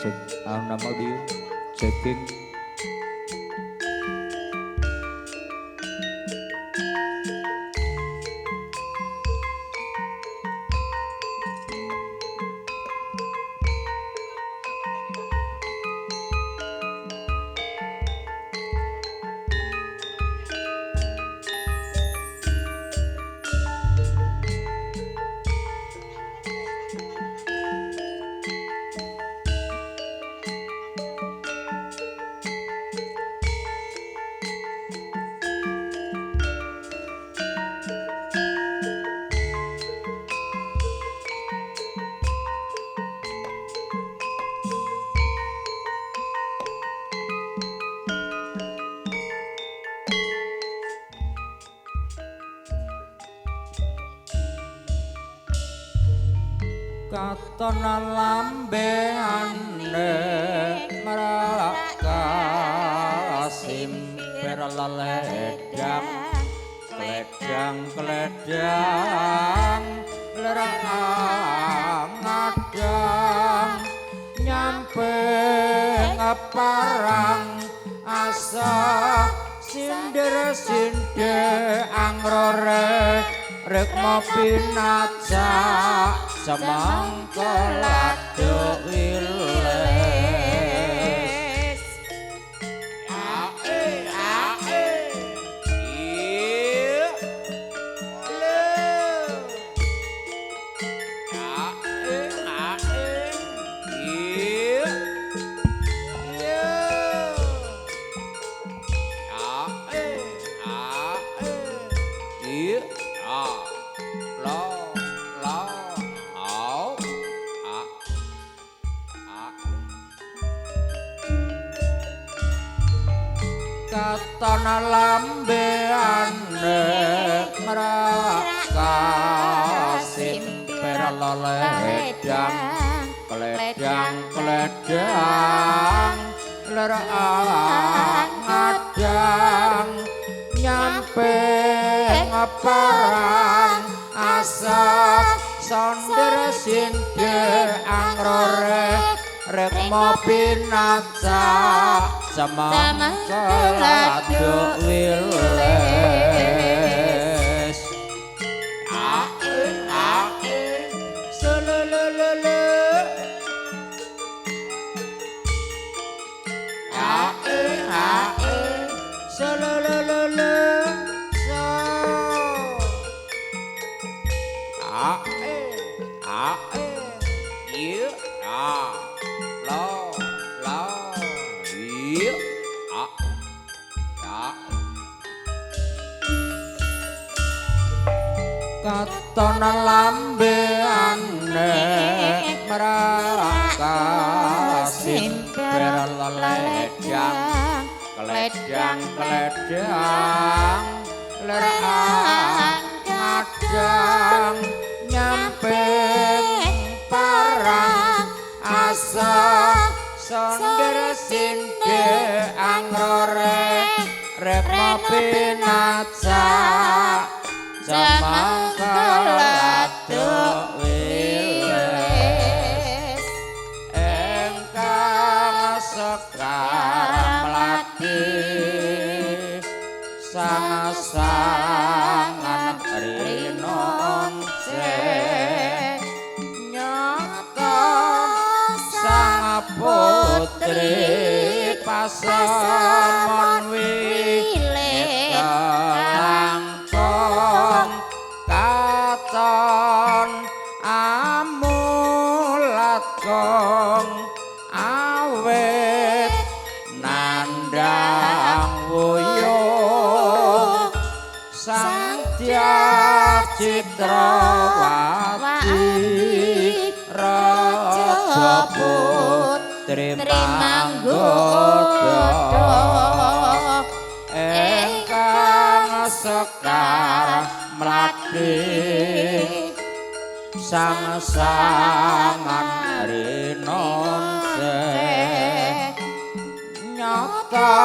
Cek Aunam Audio checking. Katon lambe ande maraka simper laledang kledang lerang ngadang nyampe ngaparang asa sindir angrore rek mapinaca samangka lado wiles ae iya le iya iya katon lambeane meraka simper laledang kledang lerang ngadang nyampe ngaparang asa sonder sinde angrore rek mapinaca samangka lado wiles ae selelele ae selelele iya katon lambeane meraka simper laledang kledang lerang ngadang nyampe parang asa sonder sinde angrore rek mapinaca samangka lado wiles engkang sekar melatih sangasangan rinonce nyata sang putri pasamon wilet langkong katon amulat kong awet nandang wuyung sang tiap citrawati raja putri manggoda engkang sekar mlatih sang-sangan rinonse nyata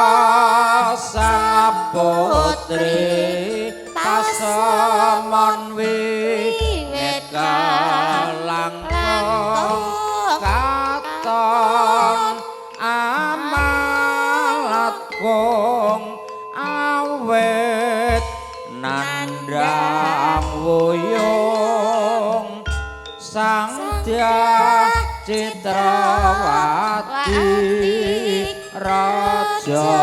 sang putri pasemon wiwit kalangkung katon langkung awet nandang wuyung sang Dyah Citrawati raja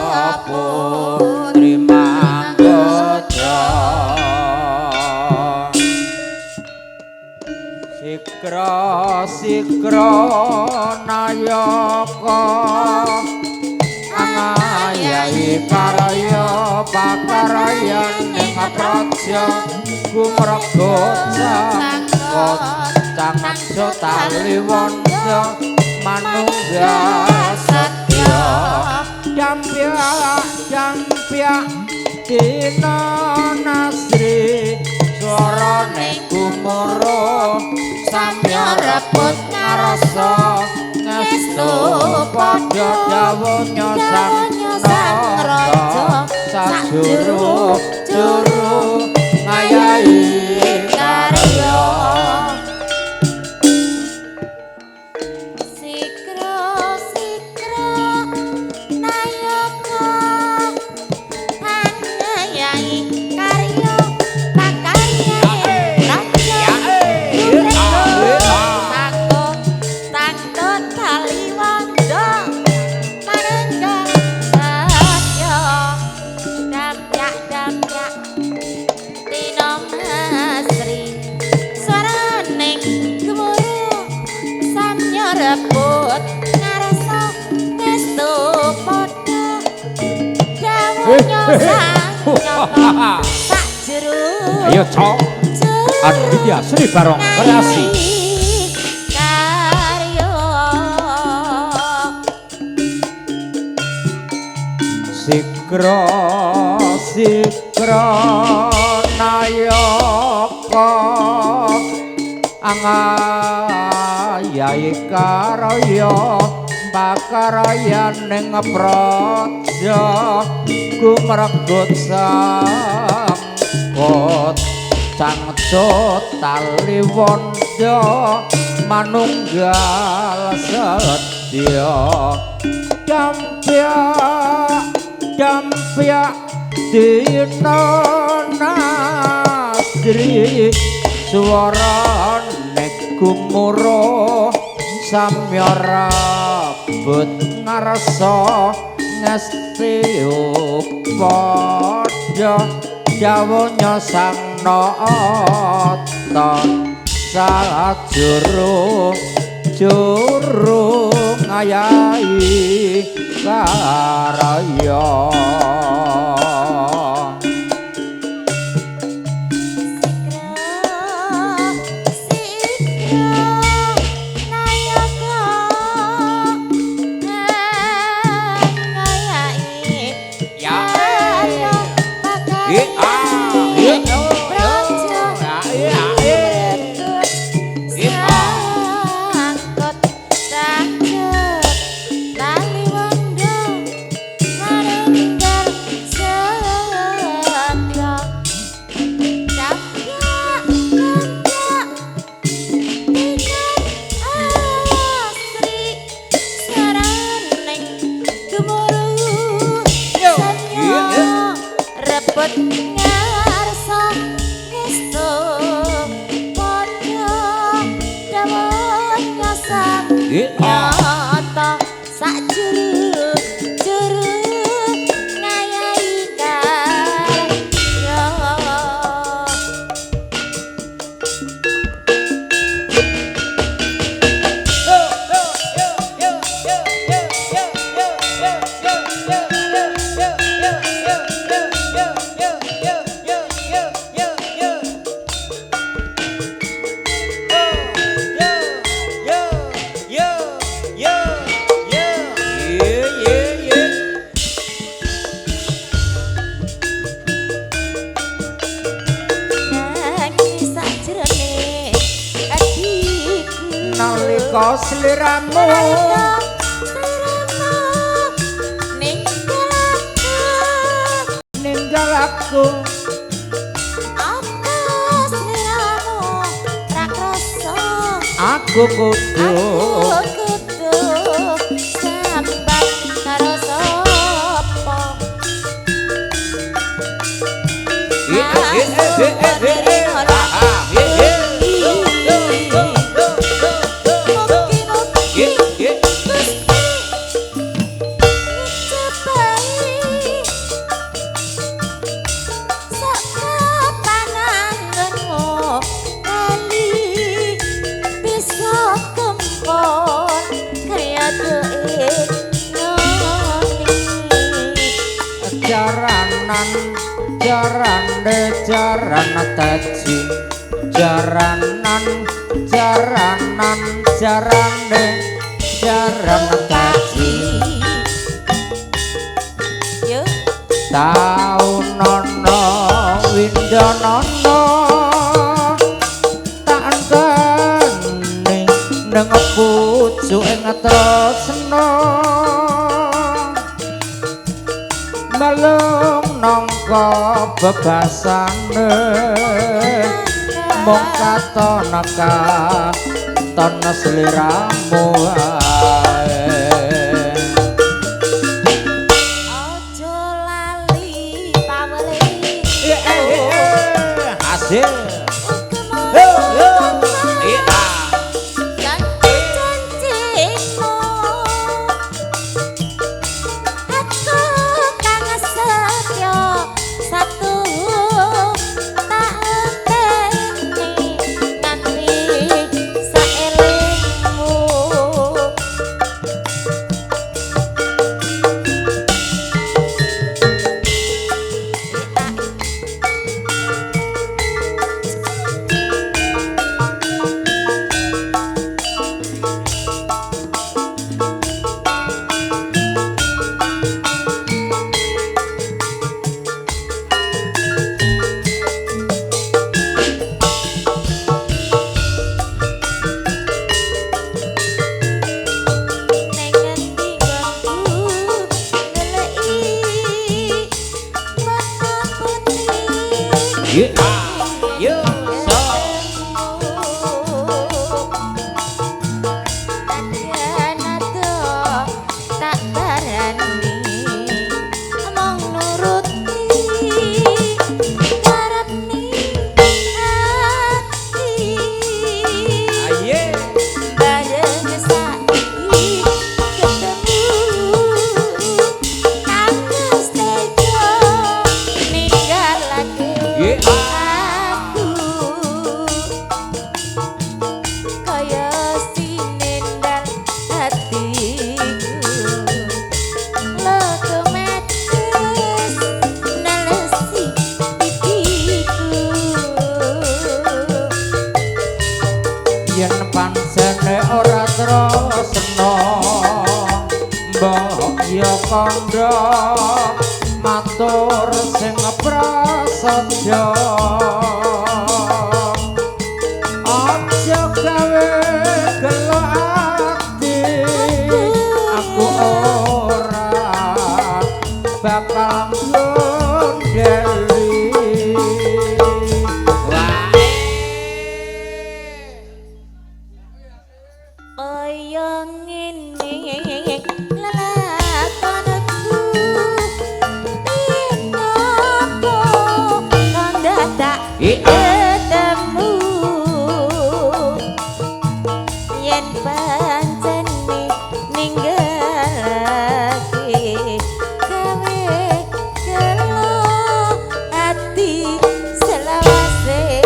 putri Manggoda sikra nayaka angayahi karya pakarayan ing praja gumrega cangan sotaliwonda manunggal satya jampyak dina nasri swarane gumara samya rebut ngarasa ngestu padha dawuhnya sang raja sajuru ngayahi karya ayo cok Aditya Sri Barong kreasi sikra nayaka angayahi karya pakarayan ning praja gumregut sangkot cangcut taliwonda manunggal setya jampyak dina nasri swarane gumara samya rabut ngarsa ngesti padha dawuhnya sang nata sajuru ngayahi karya nalika sliramu ninggal aku apa sliramu rakrasa aku kudu sambat karo sapa jaran taji jaranan jaranan jarane jaran taji yo tau nono windonono tak angkani nang pucuk ing tresna malung nangka bebasane mung katon ton sliramu ae ojo lali paweli hasil kandha matur sing prasaja aja gawe gelo ati aku ora bakal ndeli kaya ngene ketemu yen pancene ninggalake gawe gelo ati selawase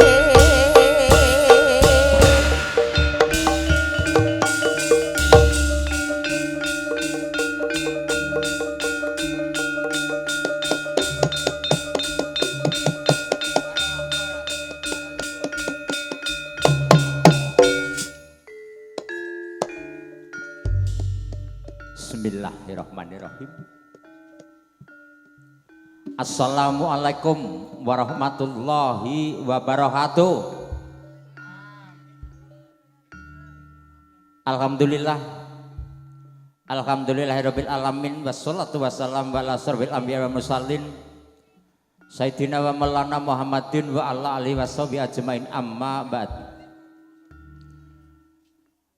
Bismillahirrahmanirrahim. Assalamualaikum warahmatullahi wabarakatuh. Alhamdulillah. Alhamdulillahirabbil alamin wassalatu wassalamu ala asyrofil anbiya wal mursalin Sayyidina wa Maulana Muhammadin wa ala alihi washabihi ajmain amma ba'd.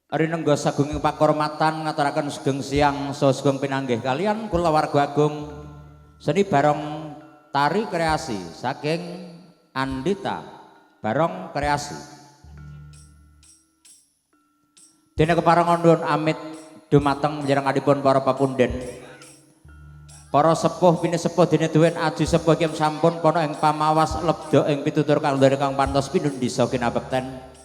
Ari nenggo sagunging pakurmatan ngaturaken sugeng siang saha sugeng pinanggih kalian kula warga agung seni barong tari kreasi saking Andita Barong Kreasi. Dene kepareng nuwun amit dumateng njenenganipun para papunden. Para sepuh pinisepuh dene duwen aji sepuh kim sampun pono ing pamawas lebda ing pitutur kang kang pantos pinundhisa kinabekten.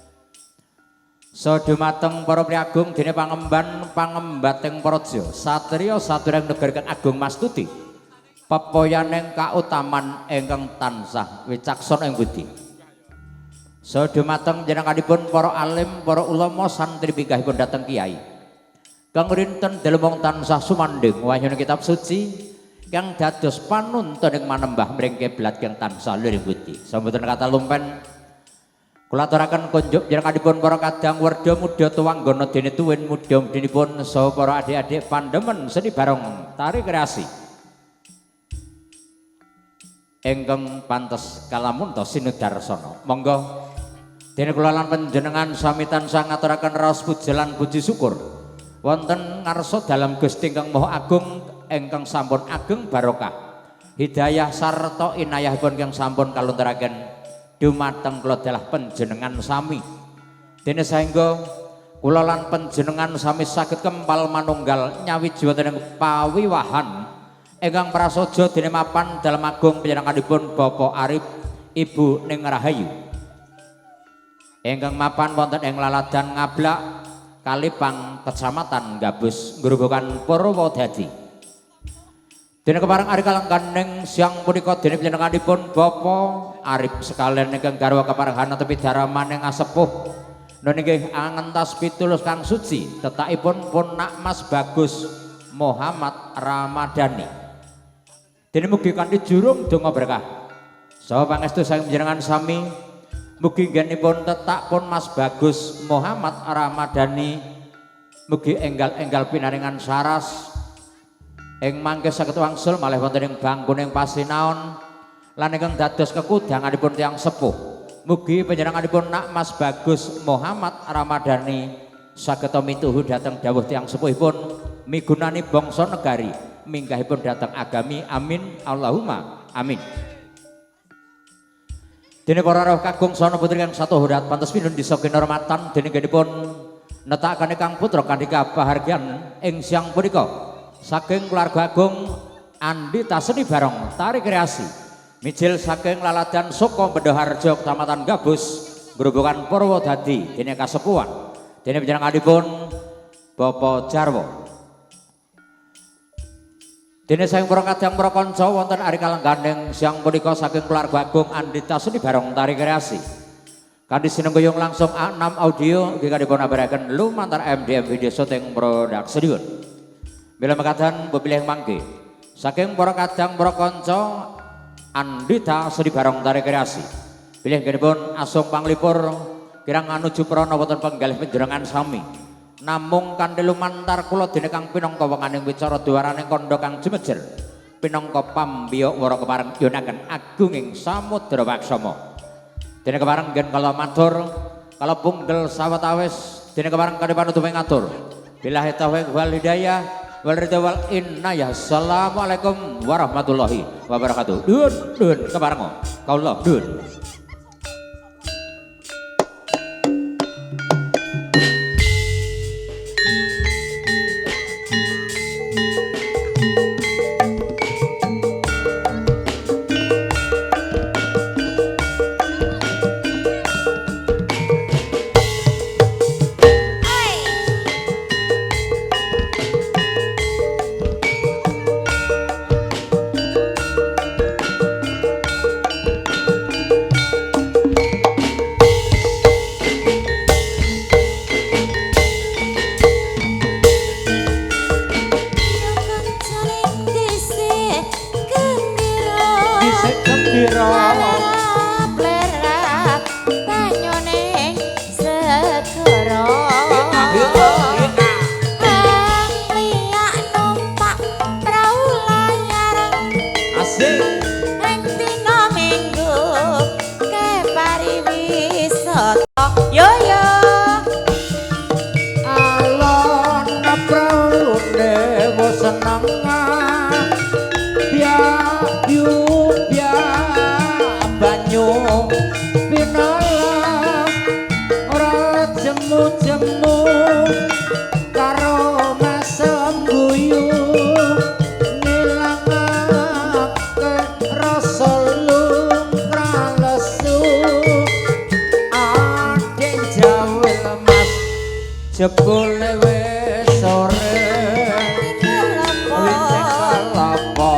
So dumateng para priagung dene pangemban pangembating praja satriya sadurung negari kang agung mastuti pepoyaning kautaman ingkang tansah wicaksana ing budi. Saha dumateng jenenganipun para alim, para ulama santri pinggahipun dhateng kiai. Kang rinten dalem tansah sumandhing wahyune kitab suci kang dados panuntun ing manembah mring kiblat kang tansah luring budi. Samboten kata lumpen kula aturaken kunjuk jenenganipun para kadang werda muda tuwanggana dene tuwin muda-mudinipun saha para adik-adik pandemen seni bareng tari kreasi. Ingkang pantes kalamunta sinudarsana. Monggo dene kula lan panjenengan sami tansah ngaturaken raos puji lan puji syukur wonten ngarsa dalam Gusti ingkang Maha Agung ingkang sampun ageng barokah hidayah sarta inayahipun ingkang sampun kalunturaken dumateng kula dalah panjenengan sami. Dene saengga kula lan panjenengan sami saged kempal manunggal nyawiji wonten ing pawiwahan ingkang prasaja dene mapan dalem agung panjenenganipun Bapak Arif Ibu Ning Rahayu. Ingkang mapan wonten ing Laladan Ngablak Kalipang Kecamatan Gabus Grobogan Purwodadi. Dene kepareng ari kalengganing siang punika dene panjenenganipun Bapak Arif sekalian ingkang garwa keparengan tepi daramaning asepuh nun inggih angentas pitulus kang suci tetakipun pun Nak Mas Bagus Muhammad Ramadhani. Dene mugi kanthi jurung donga berkah saha pangestu saking panjenengan sami. Mugi nggenipun tetak pun Mas Bagus Muhammad Ramadhani mugi enggal-enggal pinaringan saras ing mangke saged wangsul malih wonten ing bangkuning pasinaon lan ingkang dados kekudanganipun tiyang sepuh. Mugi panjenenganipun Nak Mas Bagus Muhammad Ramadhani saged mituhu dhateng dawuh tiyang sepuhipun migunani bangsa negari minggahipun dhateng agami. Amin Allahumma amin. Dene para rawuh kagung sono putri kang satu hodhat pantes pinun disa kinurmatan dene genipun netakaken Kang Putra kanthi kabahargyan ing siang punika saking keluarga agung Andita Seni Barong Tari Kreasi mijil saking Laladan Soko Bendoharjo Kecamatan Gabus Grobogan Purwodadi dene kasepuhan dene panjenenganipun Bapak Jarwo. Dene saking para kadang para kanca wonten ari kalengganing siang punika saking keluarga agung Andita Seni Barong Tari Kreasi. Kanthi sinengguyung langsung A6 audio nggih dipun abaraken lumantar MDM Video Shooting Production. Bila mekaten bepilih mangke saking para kadang para kanca Andita Seni Barong Tari Kreasi. Bilih nggih asung panglipur kirang anuju prana wonten penggalih panjenengan sami. Namung kanthi lumantar kula dene kang pinangka wenganing wicara duwaraning kandha kang jemejer pinangka pambiya wara kepareng yonaken agunging samudra waksama. Dene kepareng ngen kala matur kala punggel sawetawis dene kepareng kanthi panututing atur. Billahi taufiq wal hidayah wal ridha wal inayah. Assalamualaikum warahmatullahi wabarakatuh. Dun kepareng kaula dun. Jebule wis sore wis kalapo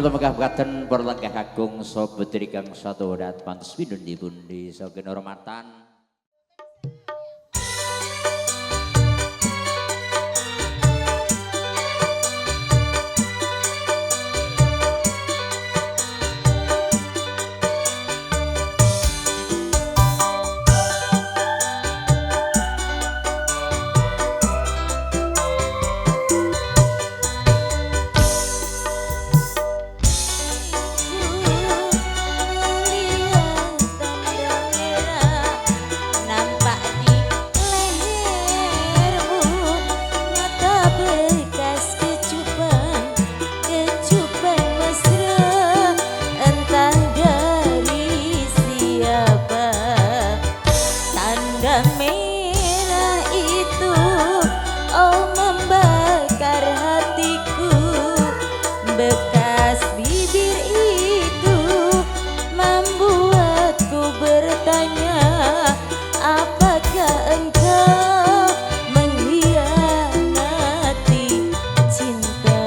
lemegah bekaten para langkah kakung so putri kang satu wadat pantes pundi-pundi so kinurmatan. Bekas bibir itu membuatku bertanya, apakah engkau mengkhianati cinta?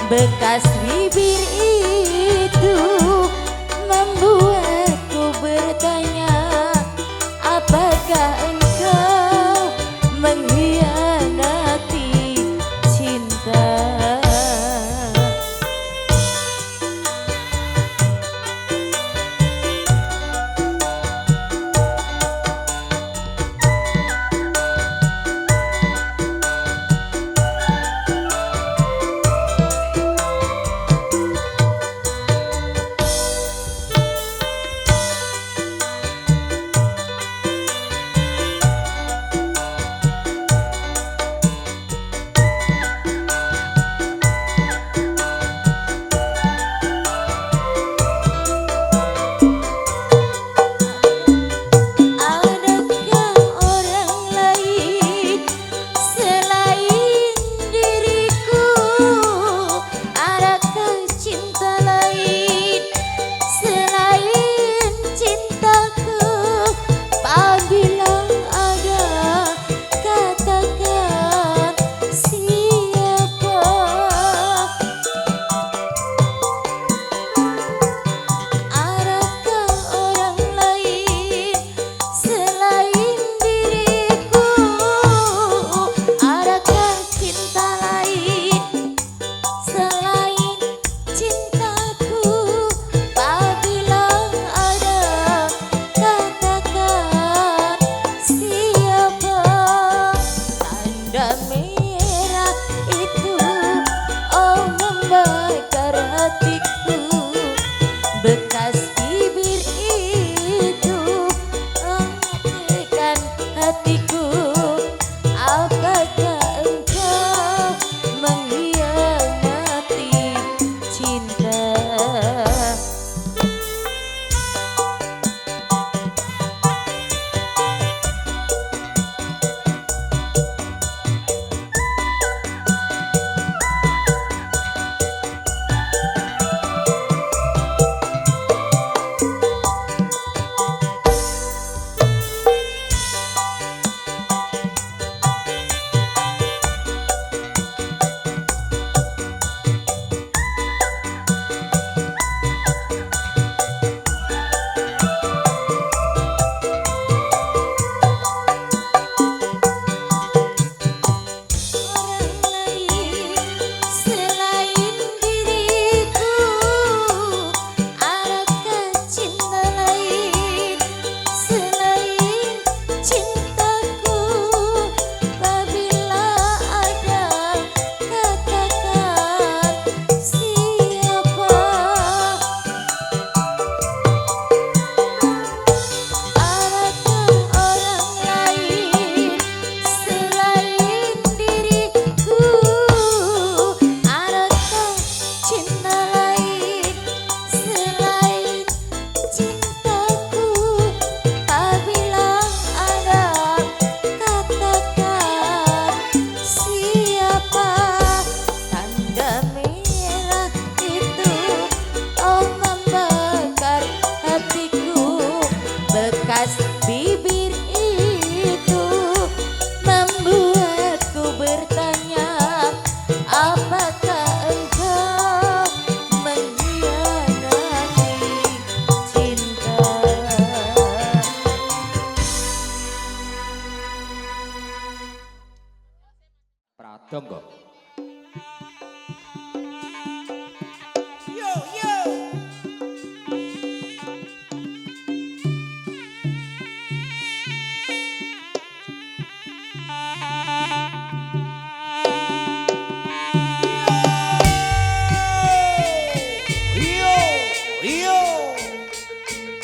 Bekas bibir itu membuatku bertanya, apakah engkau mengkhianati cinta?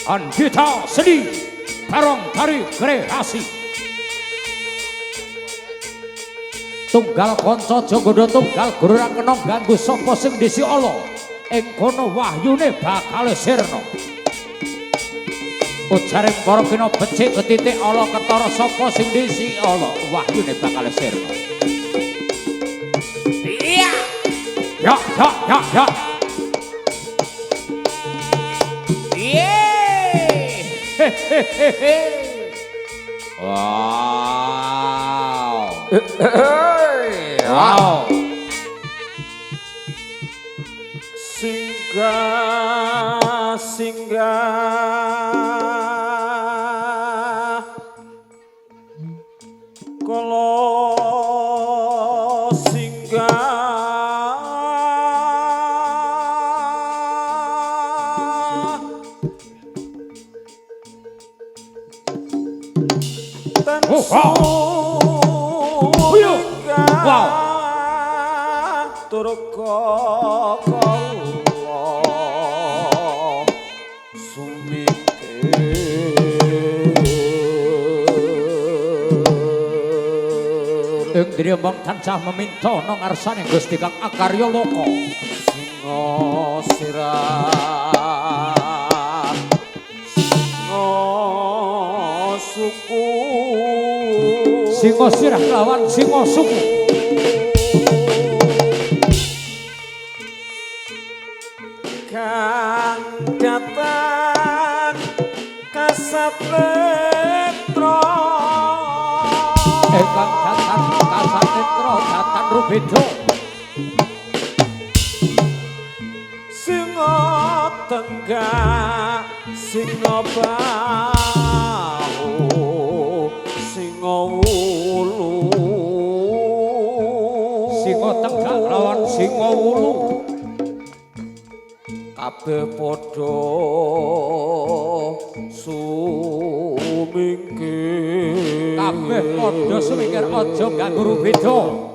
Andita Seni Barong dari Kreasi tunggal konco jogodo tunggal guru rakena ganggu sapa sing disi ala ing kono wahyune bakal sirna ujaring para kina becik betitik ala ketara sapa sing disi ala wahyune bakal sirna iya ya wow wow singgah kala singgah wow turka kula sumikir ing driyembang tansah meminta nang ngarsaning Gusti Kang Akarya Loka singa sirah singa suku singa sirah lawan singa suku kang datang kasanetra kang datang kasanetra datan rubeda singa tenggak singa bahu singa wulu singa tenggak lawan singa wulu kabeh padha sumingkir kabeh padha sumingkir aja ganggu rubeda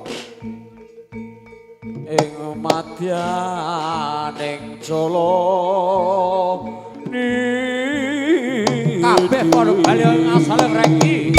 ing madyaning jala kabeh padha bali asale reki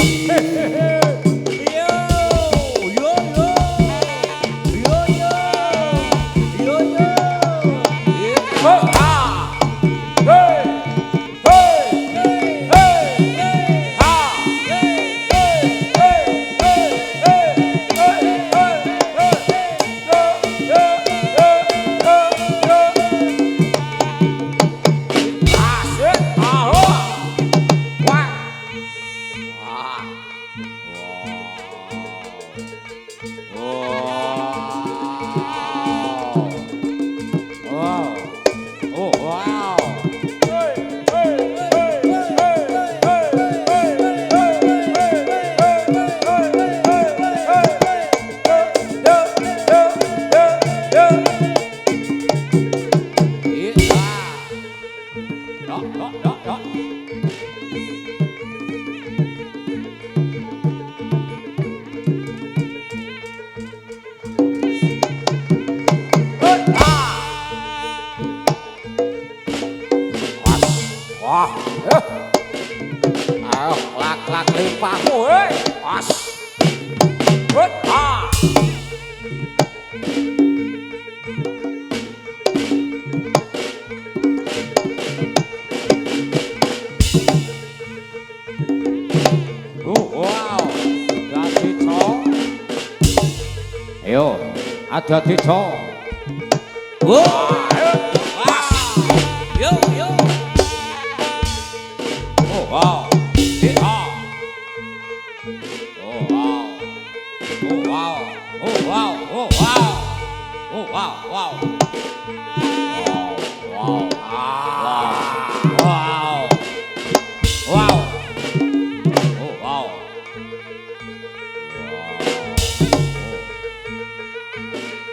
dadi co. Yo yo. Oh wow. Oh wow. Oh wow. Oh wow. Oh wow. Oh wow. Wow. Wow. Wow. Wow. Oh wow.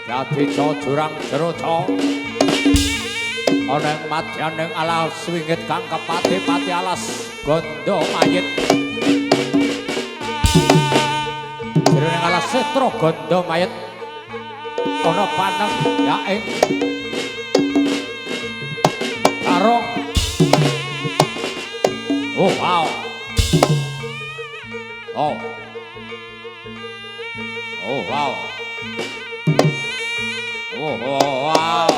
Dadi co jurang jero co. Ana ing madyaning alas swingit kang kepati-pati alas gondo mayit. Jroning alas setra gondo mayit ana paneng ya ing karo Oh wow. Oh. Oh wow. Oh, oh wow.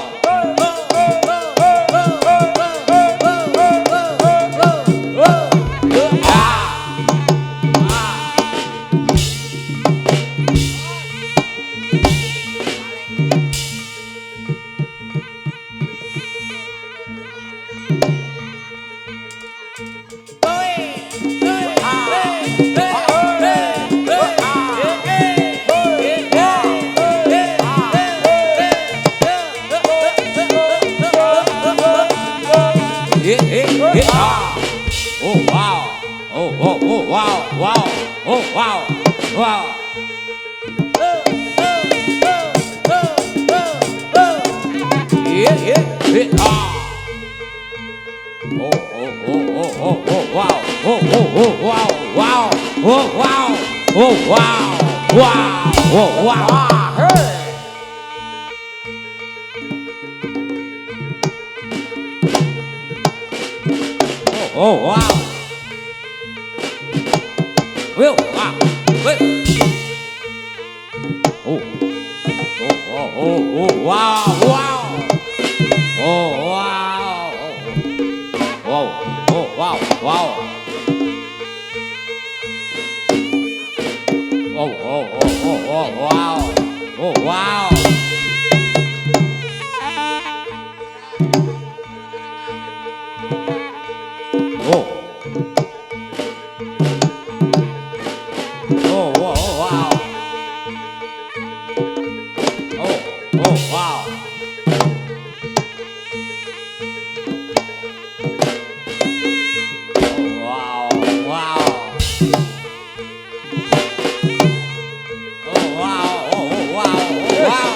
Oh wow. Oh oh oh wow wow. Oh wow. Wow. Oh oh oh oh oh oh wow. Oh oh oh wow wow. Oh wow. Oh wow. Wow. Oh wow. Oh wow. Will wow. Will. Oh. Oh oh oh oh wow wow. Oh wow. Oh oh wow wow. Oh oh oh oh oh wow. Oh wow. Oh. Oh, wow, wow. Oh, oh, wow. Oh, wow, wow. Oh, wow, oh, wow, oh, wow.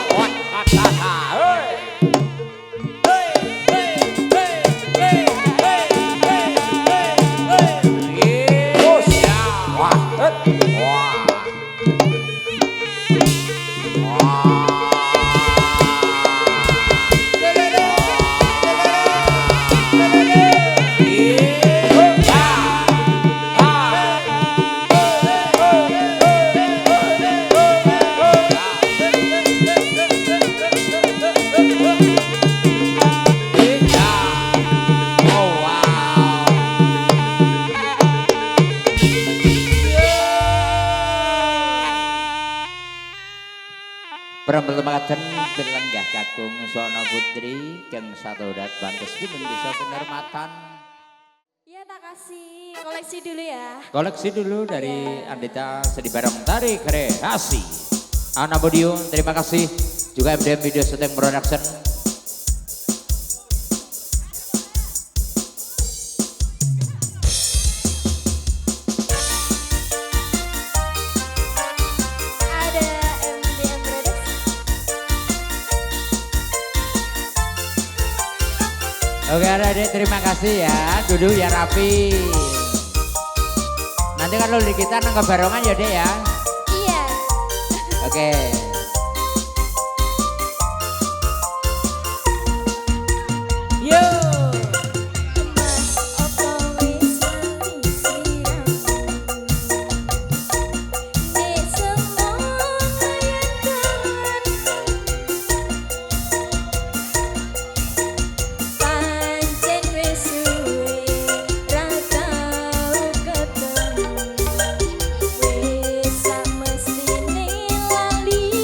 Perempuan berlenggah kakung sono putri keng satu dat bantus kini bisa penermatan. Ya tak kasih koleksi dulu ya. Koleksi dulu dari Andita Sedi Barang Tari Kreasi. Ana Bodio, terima kasih. Juga MDM Video Shooting Production. Oke adik terima kasih ya, duduk ya rapi. Nanti kalau di kita nangkep barongan ya dek ya. Iya. Oke. Yo. Wes sak mestine lali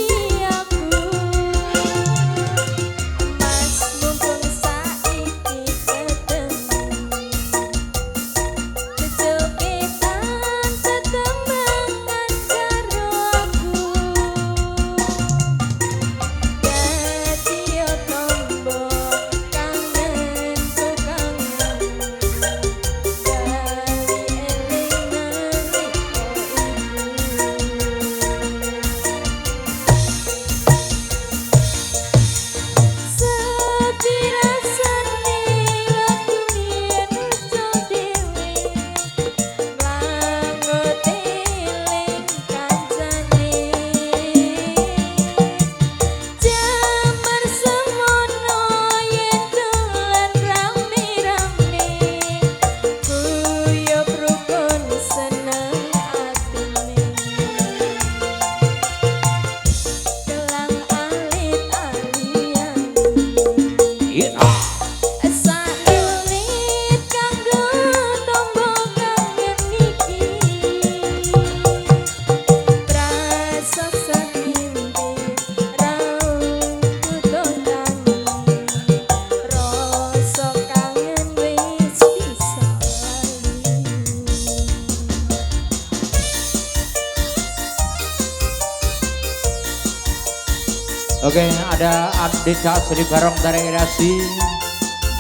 Oke, ada Andita Sri Barong dari Irasi.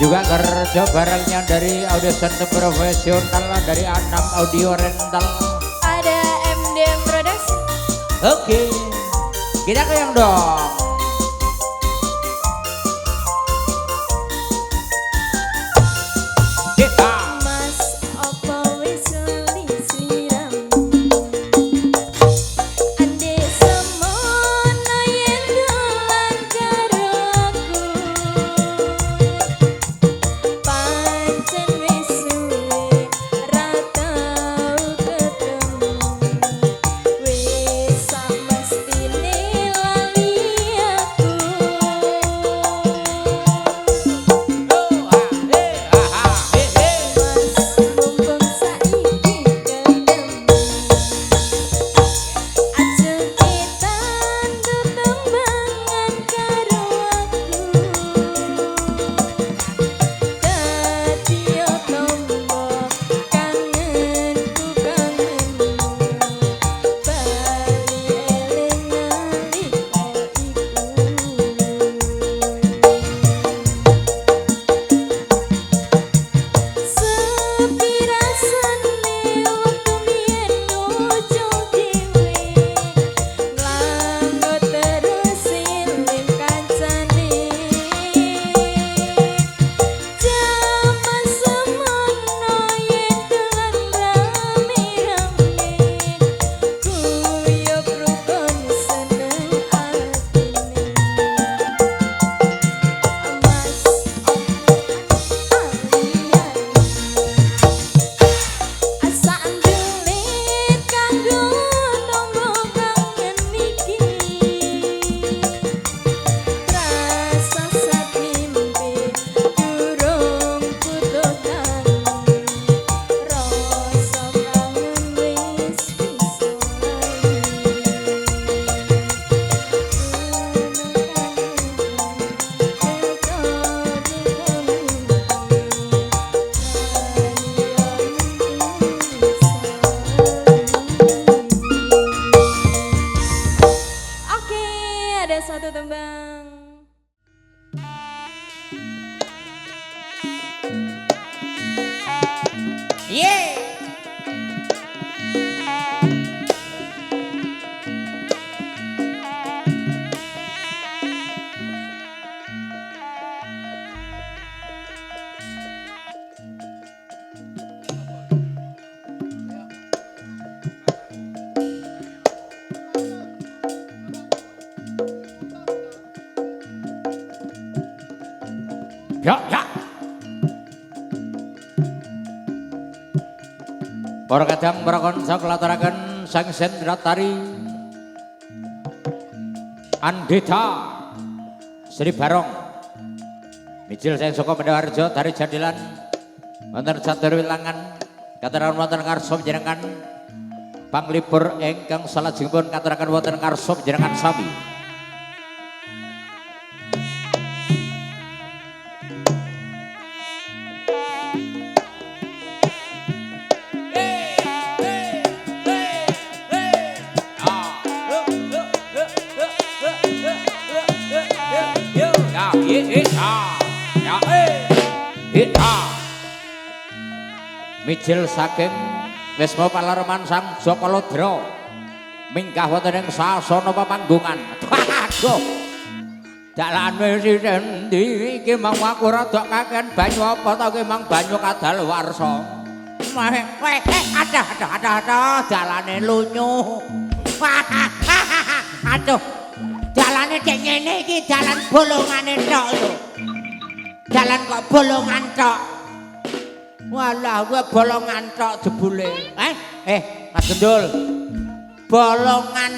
Juga kerja barangnya dari Audio Center Profesional dari Anam Audio Rental. Ada MDM Production. Oke, kita goyang dong. Mas opo wis lali siram. Ande semono yen dolan karo aku. Pancen wis suwe ra tau ketemu. Wis samestine lali aku. Ada satu tembang. Yeah. Ya, ya. Para kadang para konco kelataraken sang sendratari Andita Sri Barong mijil sang saka Mendawarjo dari Jadilan wonten catur wilangan kataraken wonten karsa panjenengan panglipur ingkang salajengipun kataraken wonten karsa panjenengan sami. Mijil saking Wisma Palareman Sang Jaka Lodra mingkah wonten ing sasana pamanggungan. Aduh. Dalan wis endi iki mang aku rada kaken banyu apa ta iki mang banyu kadaluwarsa. Ada dalane lunyu. Aduh. Dalane dek ngene iki dalan bolongane tok lho. Dalan kok bolongan tok. Walah, gue bolongan tok jebule. Mas Gendul. Bolongan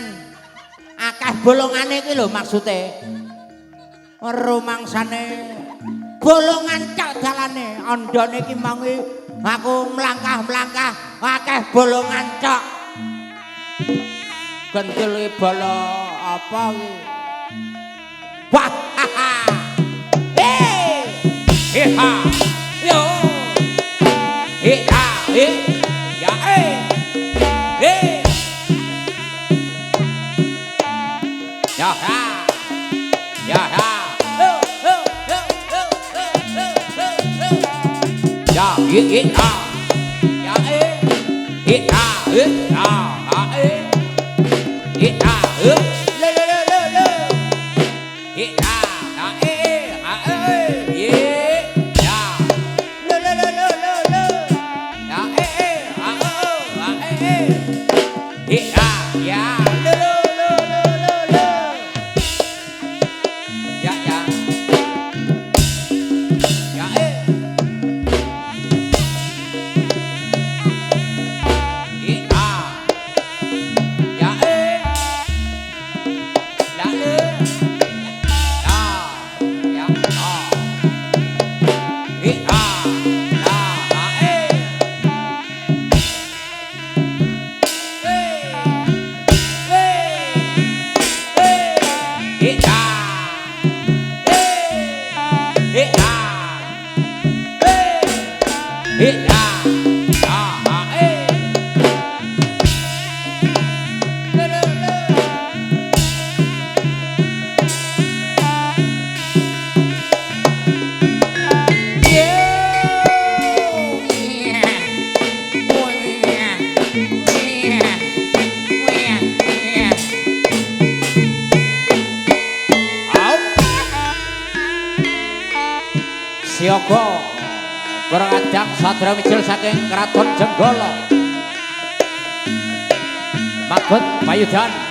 akeh bolongane iki lho maksude. Rumangsane bolongan tok dalane. Andane iki mangi aku mlangkah-mlangkah akeh bolongan tok. Gendul iki bolo apa iki? Wah. Ha. Yo. Ya ya ha Siaga Peradang Sadra Mijil saking Kraton Jenggala Magot Payudan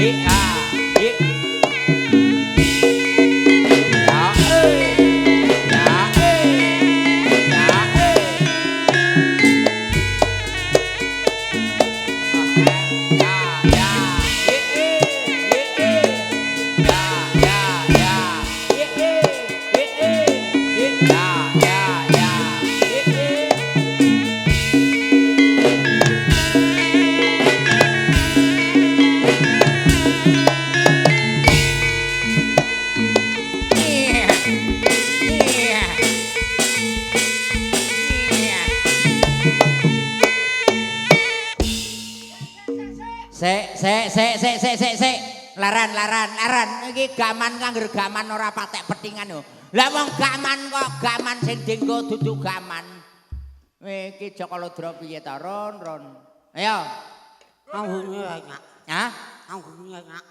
Sik. Laran. Iki gaman kanggo gaman ora patek petingan yo. Lah wong gaman kok gaman sing dienggo dudu gaman. Iki Jakalodra piye ta, Ron? Ayo. Anggone enak. Hah? Anggone enak.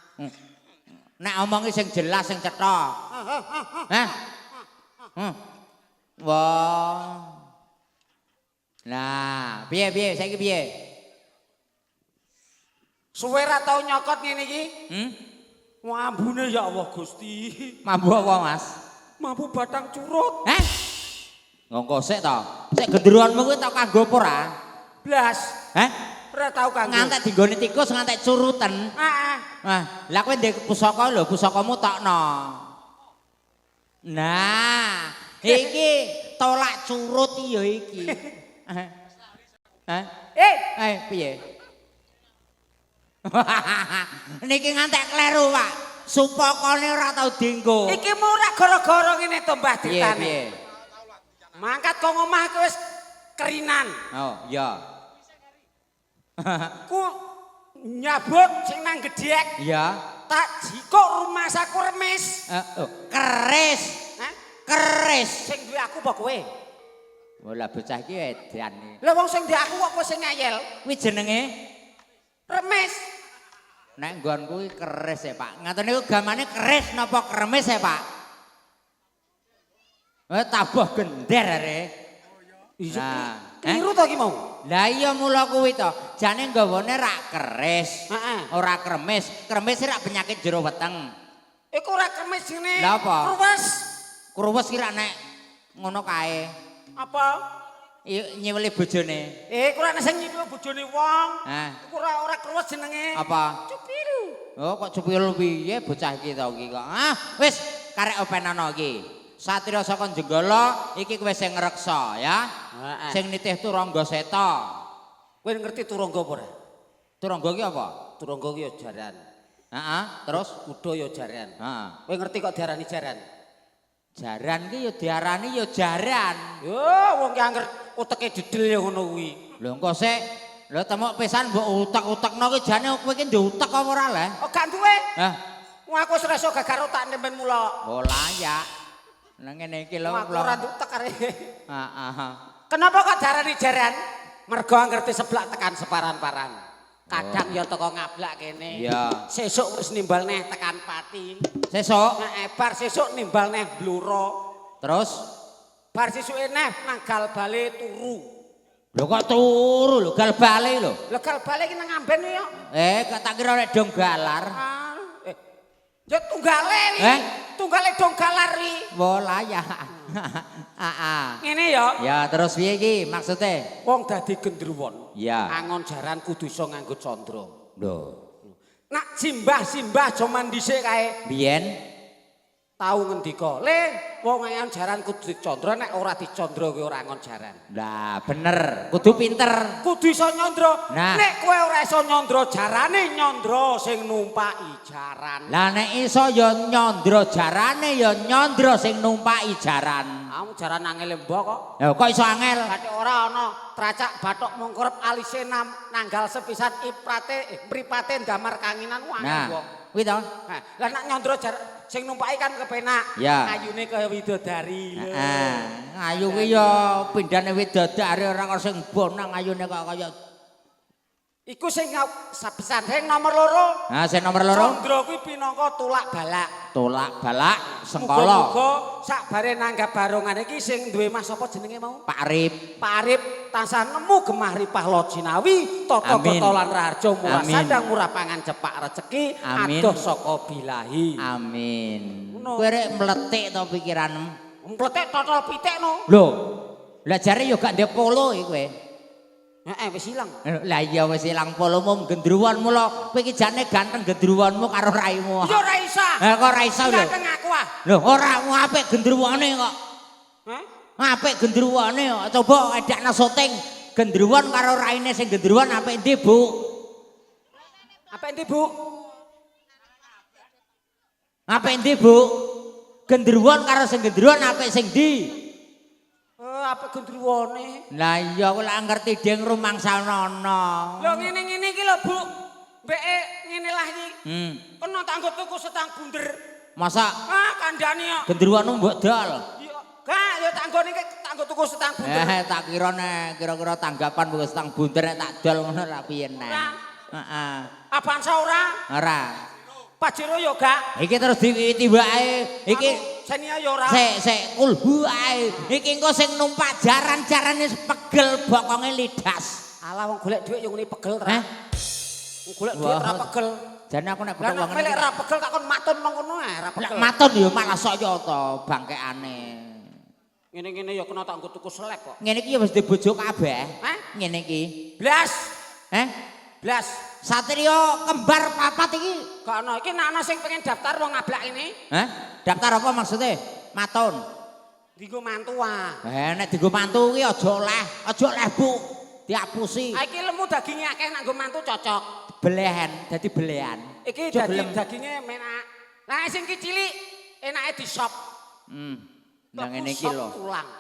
Nek omongi sing jelas sing cetha. Hah? Wah. Nah, piye saiki piye? Suwe ra tau nyokot ngene iki. Ambune ya Allah Gusti. Mambu apa, Mas? Mampu batang curut. Hah? Ngongko sik to. Sik gendruanmu kuwi tau kanggo apa ora? Blas. Hah? Ora tau kanggo. Ngantek dinggone tikus ngantek curuten. Heeh. Wah, lah kowe ndek pusaka lho, pusakamu tokno. Nah, iki tolak curut ya iki. Hah? Piye? Niki ngantek kleru, Pak. Supakane ora tau dienggo. Iki murah gara-gara ngene to Mbah Piye, ditane. piye? Mangkat kok omah iki wis kerinan. Oh, iya. Ku nyabut sing nang gedhek. Iya. Tak jikok rumah saku remis. Keris. Hah? Keris. Sing duwe aku apa kowe? Lah bocah iki edan. Lah wong sing duwe aku kok kowe sing ngayel. Kuwi jenenge Remis. nek nggonku kuwi keris ya, Pak. Ngaten niku gamane keris napa kremis ya, Pak? Tabuh gender are. Nah, Keliru to iki mau? lah iya mula kuwi to. Jane nggawane rak keris. Heeh. Ora kremis. Kremis rak penyakit jero weteng. Iku ora kemis ngene. Lah apa? Kruwes. Kruwes ki rak nek ngono kae. Apa? Nyeweli bojone. Iku ora sing nyipil bojone wong. Hah? Iku ora kruwes jenenge. Apa? Cupilu. Oh kok cupil piye bocah iki to iki kok. Ah, wis karek openana iki. Satria saka Jenggala iki kowe sing ngreksa ya. Heeh. Sing nitih turangga seta. Kowe ngerti turangga apa ora? Turangga ki apa? Turangga ki ya jaran. Heeh, terus Kuda ya jaran. heeh. Kowe ngerti kok diarani jaran? Jaran ki ya diarani ya jaran. Yo wong ki angger uteke didel ya ngono kuwi. Lho engko sik lho temok pisan mbok utek-utekno ki jane kowe ki ndutek apa ora le? Oh gak duwe. Hah? Wong aku wis ora iso gagar otak nemben mula. Oh layak. Nang ngene iki lho Aku ora dutek are. Heeh. Kenapa kok diarani jaran? Mergo angger diseblak tekan separan-paran. Kadang ya teko ngablak kene. Iya. Sesuk wis nimbal neh tekan Pati. Sesuk Nek bar sesuk nimbal neh Bluro. terus Bar sesuke neh nang Galbale turu. lho kok turu lho gal bali lho. Lah Galbale ki nang Amben ya. Kok tak kira nek dong galar. Ya tunggale wi. Tunggale dong galar wi. Wo layak. Ngene ya. Ya terus piye iki maksude? Wong dadi gendruwon. Ya. Angon jaran kudu iso nganggo candra. Lho. Nak simbah-simbah jaman dhisik kae Biyen tau ngendika, "Le, wong angon jaran kudu dicandra, nek ora dicandra kuwi ora angon jaran." lah bener, kudu pinter. Kudu iso nyandra. Nah. Nek kowe ora iso nyandra jarane nyandra sing numpaki jaran. Lah nek iso ya nyandra jarane ya nyandra sing numpaki jaran. Kamu jaran angel mbok kok. Lho kok iso angel? Bathik ora ana tracak bathok mungkurep alise nanggal sepisan mripate ndamar kanginan ku angel Nah, mbok. kuwi to. Nah, lah nek nyandra sing numpaki kan kepenak. Ya. Ayune kaya widodari. Heeh. Ayu ki ya pindhane widodari ora kok sing bonang ayune kok kaya. Iku sing sepisan sing nomor loro. Nah, sing nomor loro Candra kuwi pinangka tulak balak. tolak balak sengkala. Muga-muga sakbare nanggap barongan iki sing duwe Mas apa jenenge mau? Pak Arif. Pak Arif tansah nemu gemah ripah lojinawi tata Amin. kota lan raja murah Amin. sandang murah pangan cepak rezeki Amin. adoh saka bilahi. Amin. Ngono. Kowe rek mletik to pikiranmu. Mletek totol pitekno. Lho. Lah jare yo gak ndek polo iki kowe. Heeh wis ilang. Lah iya wis ilang polomu gendruwanmu lho. Kowe iki jane ganteng gendruwanmu karo raimu. Ya ora isa. Kok ora iso lho. Ganteng aku ah. Lho ora apik gendruwane kok. Hah? Apik gendruwane kok. Coba edakno syuting gendruwan karo raine sing gendruwan apik endi, Bu? Apa endi, Bu? Apik endi, Bu? Gendruwan karo sing gendruwan apik sing ndi? Apa gendruwone? Lah iya aku lak ngerti ding rumangsanana. Lho ngene-ngene iki lho, Bu. Mbeke ngene lah iki. Kena tanggo tuku setang bunder. Masa Kandhane kok. gendruwanmu mbok dol? Iya, gak ya tanggone iki tanggo tuku setang bunder. Tak kira nek kira-kira tanggapan wis tang bunder nek tak dol ngono ra piye nek. Ora. Heeh. Abang ora? Ora. Pajero yo gak. Iki terus diwiwiti wae. Iki Senia yo ora. sik kulhu ae. Iki engko sing numpak jaran-jarane pegel bokonge lidas. Alah wong golek dhuwit yo ngene pegel ta. Hah? Wong golek dhuwit ora pegel. Jane aku nek Lah wong nek lek ora pegel tak kon matun mengkono ae ora Nek pegel. matun ya malah saya to bangkeane. Ngene-ngene ya kena tak nggo tuku selek kok. Ngene iki ya wis dibojo kabeh. Hah? Ngene iki. Blas. Blas. Satrio kembar papat iki. Gak ono iki nek ana sing pengen daftar wong ngablak ini. Daftar apa maksudnya? Matun. Dienggo mantu ah. Nek dienggo mantu kuwi aja oleh Bu. Diapusi. Iki lemu daginge akeh nek nggo mantu cocok. Belehan, dadi belehan. Iki daginge menak. Nah sing iki cilik enake di sop. Nang ngene iki lho.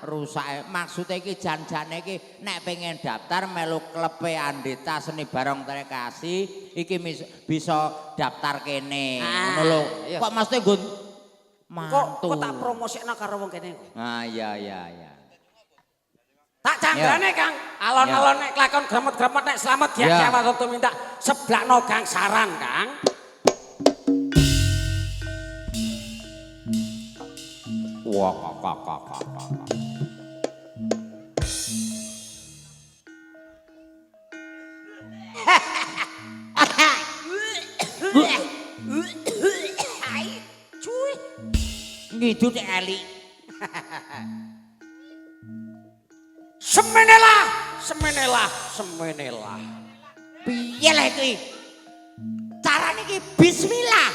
Rusake maksude iki jan-jane iki nek pengen daftar melu klepe Andita Seni Barong Trekasi iki bisa daftar kene. Ngono lho. Kok mesti nggon mantu. Kok tak promosikno karo wong kene. Iya. Tak janggane Kang, alon-alon nek lakon gremet-gremet nek slamet ya waktu minta seblakno Gang Saran Kang. Wah, Hai, cuy. Ngidut Eli. Semenelah. Piye lho iki? Carane iki bismillah.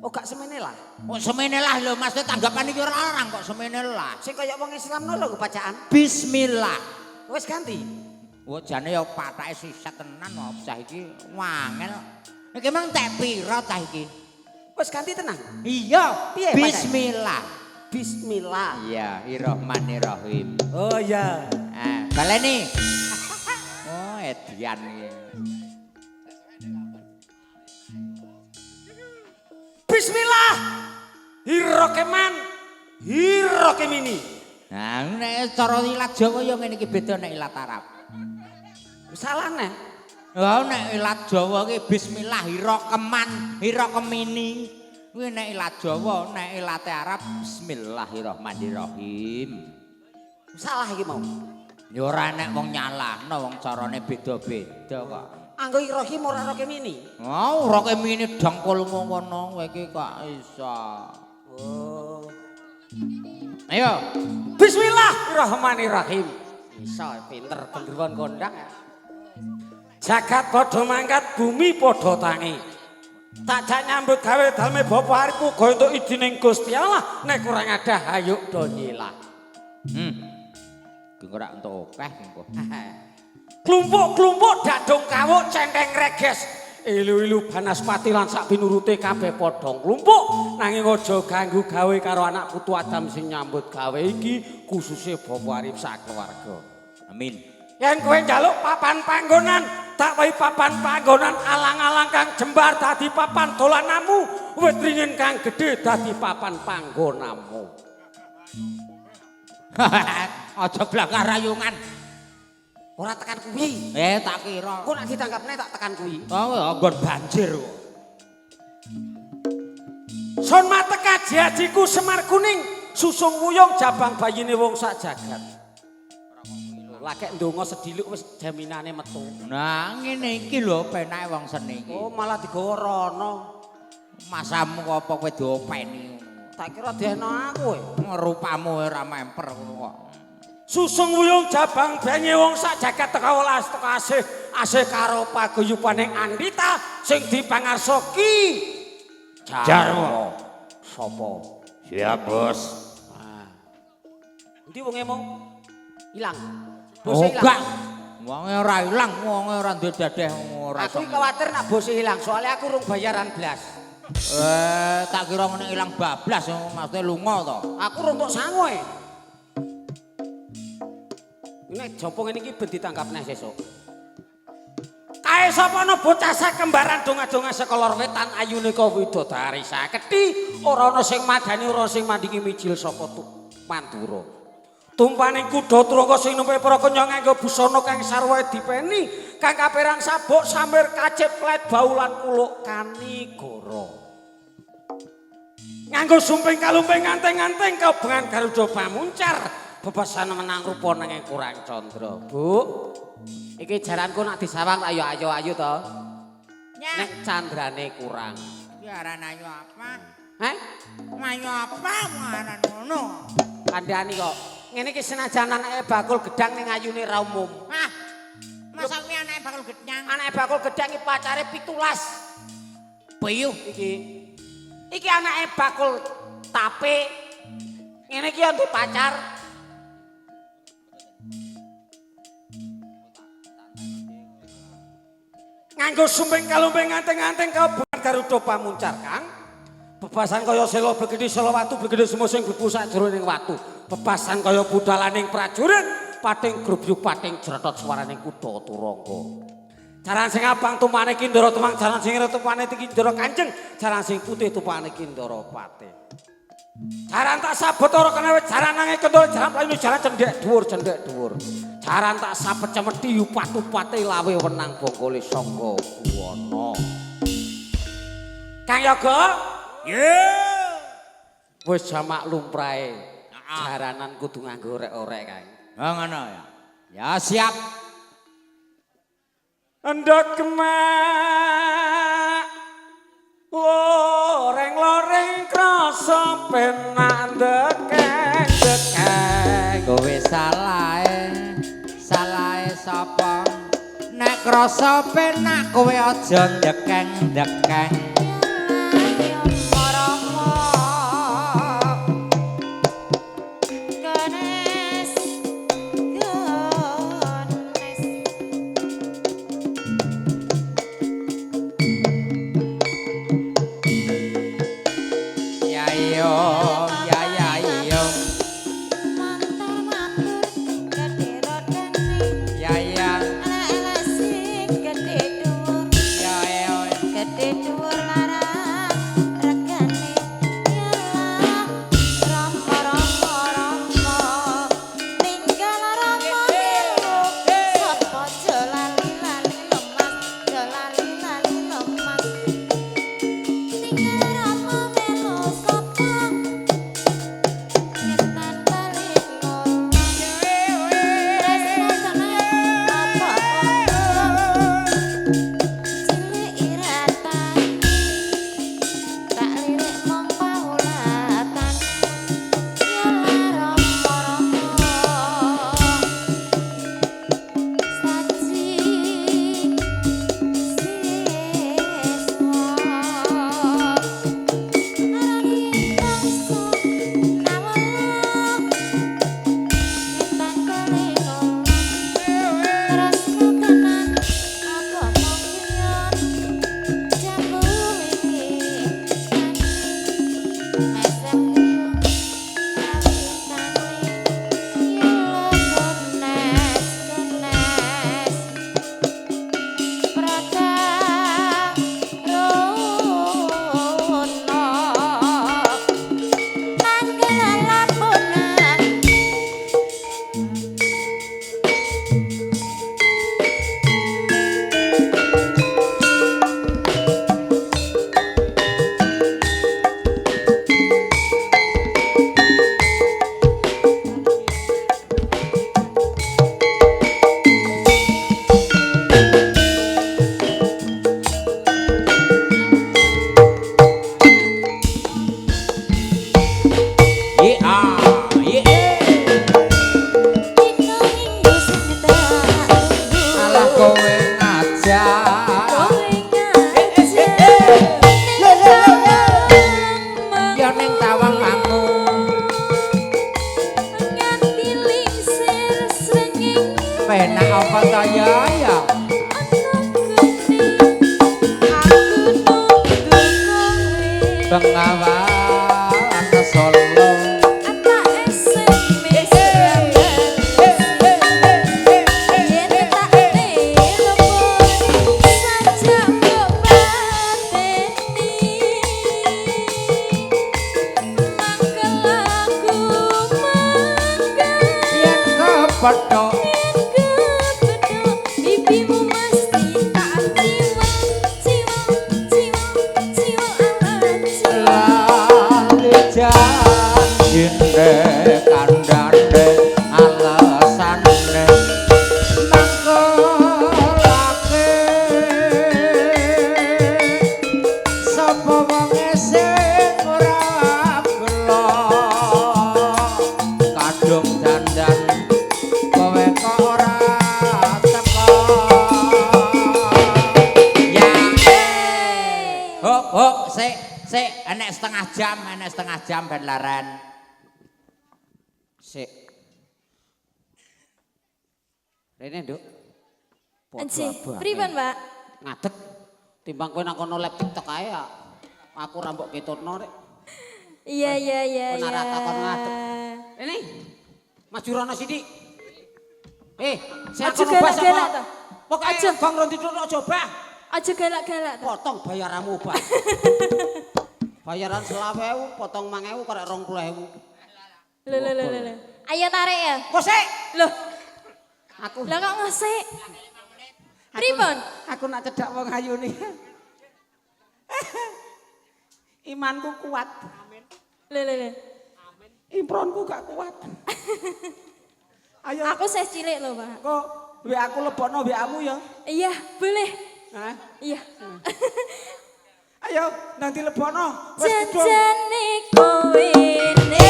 Oh gak semenelah. Kok semenelah lho Mas tanggapan iki ora orang kok semenelah. Sing kaya wong Islam lho bacaan. Bismillah. Wis ganti. Wah jane ya patake siset tenan kok bocah iki wangel. Iki emang tek pira ta iki? Wis ganti tenang. Iya, piye bismillah. Bismillah. Iya, Irrahmanirrahim. Oh iya. Baleni. Oh, edian iki. Bismillah. Hirokeman. Hirokemini. Nah, nek cara ilat Jawa ya ngene iki beda nek ilat Arab. Salah nek. Lah nek ilat Jawa ki bismillah hirokeman, hirokemini. Kuwi nek ilat Jawa, nek ilat Arab bismillahirrahmanirrahim. Salah iki mau. Ya ora nek wong nyalahno wong carane beda-beda kok. Anggo Irohim ora Rokemini. Oh, Rokemini dengkul ngono kowe iki kok iso. Oh. Ayo. Bismillahirrahmanirrahim. Iso pinter gendruwon kondang. Jagat padha mangkat, bumi padha tangi. Takjak nyambut gawe dalme bapa hariku go entuk ijining Gusti Allah nek kurang ada hayuk do nyilah. Ora entuk akeh engko. Klumpuk-klumpuk dadung kawuk centeng reges. Ilu-ilu Banaspati lan sak pinurute kabeh padha nglumpuk nanging aja ganggu gawe karo anak putu Adam sing nyambut gawe iki khususe Bapak Arif sak keluarga. Amin. Yen kowe njaluk papan panggonan, tak wae papan panggonan alang-alang kang jembar dadi papan dolananmu, wit ringin kang gedhe dadi papan panggonamu. Aja blangkah rayungan. Ora tekan kuwi. Tak kira. Kok nek ditangkapne tak tekan kuwi. Oh, nggon banjir kok. Son mateka jajiku Semar Kuning, susung wuyung jabang bayine wong sak jagat. Lagek ndonga sediluk wis jaminane metu. Nah, ngene iki lho penake wong seni iki. Oh, malah digawa rono. Masamu kok apa kowe diopeni. Tak kira diheno aku kowe. Rupamu ora memper ngono kok. Susung wuyung jabang bengi wong sak jagat teka welas teka asih karo paguyubaning Andita sing dipangarsa Ki Jarwo. Sopo? Siap, Bos. Endi wonge mau ilang? Oh, enggak. Wonge ora ilang, wonge ora duwe dadeh ora. Aku kuwatir nak bose ilang, soalnya aku rung bayaran blas. Tak kira ngene ilang bablas maksudnya lunga to. Aku rung tok sangu e. Nek jopo ngene iki ben ditangkapne sesuk. Kae sapa ana bocah kembaran donga-donga saka lor wetan ayune ka widodari sakethi ora ana sing madani ora sing mandingi mijil saka Mandura. tumpaning kuda turangga sing numpe para kenya nganggo busana kang sarwae dipeni kang kaperang sabuk samir kacip klet baulan kuluk kanigara nganggo sumping kalumping nganteng-nganteng kabengan Garuda pamuncar bebasan menang rupa nanging kurang candra Bu iki jaranku nak disawang ayo ayo to nek candrane kurang aran ayu apa? Heh? Ayu apa aran ngono? Kandhani kok. Ngene iki senajan anake bakul gedang ning ayune ra umum. Ah. Masa kuwi anake bakul gedang? Anake bakul gedang iki pacare 17. Peyuh iki. Iki anake bakul tape. Ngene iki yo pacar. Nganggo sumping kalumping nganteng-nganteng kabengan Garuda pamuncar Kang. Bebasan kaya sela begede sela watu begede semusing bebu sajroning watu. Bebasan kaya budalaning prajurit pating grubyuk pating jretot swaraning kuda turangga. Jaran sing abang tumpane Kindara Temang, jaran sing ireng tumpane Kindara Kanjeng, jaran sing putih tumpane Kindara Patih. Jaran tak sabet ora kena jaran nanging kendul jaran playune jaran cendhek dhuwur. Jaran tak sabet cemeti upat-upate lawe wenang bongkole sangga buwana. Kang Yoga? Ye. Wis jamak lumrahe. Jaranan kudu nganggo orek-orek, Kang. Oh ngono ya. Ya siap. Endok kemak loreng-loreng krasa penak dekeng Kowe salahe sapa? Nek krasa penak kowe aja ndekeng-ndekeng. pedhok Bibimu mesti tak ciwang lali janjine kandhane alesane mangkelake sapa wonge sing ora gelo kadung dandan kowe kok ora teko ya hok sik enek setengah jam ben laren sik rene nduk Anci, pripun Mbak? ngadeg timbang kowe nang kono lep TikTok ae ya. Aku ra mbok ketutno rek. Iya. Kok ora takon ngadeg. Ini Mas Jurono sithik. Saya Aja kono bas galak-galak apa? to. Pokoke Aja. Bang Rondi Dono coba. Aja galak-galak to. Potong bayaranmu, Bang. Bayaran 20.000, potong 5.000 karek 20.000. Lho. Ayo tarik ya. Kok sik? Loh, Aku lah kok ngesik? Pripun? Aku nak cedak wong ayu nih. Imanku kuat. Lho. Impronku gak kuat. Ayo Aku saya cilik loh, Pak. kok WA aku lebokno WA-mu ya. Iya, boleh. Hah? Iya. Ayo nanti lebokno. Wes gedung. Jajane kowe ne.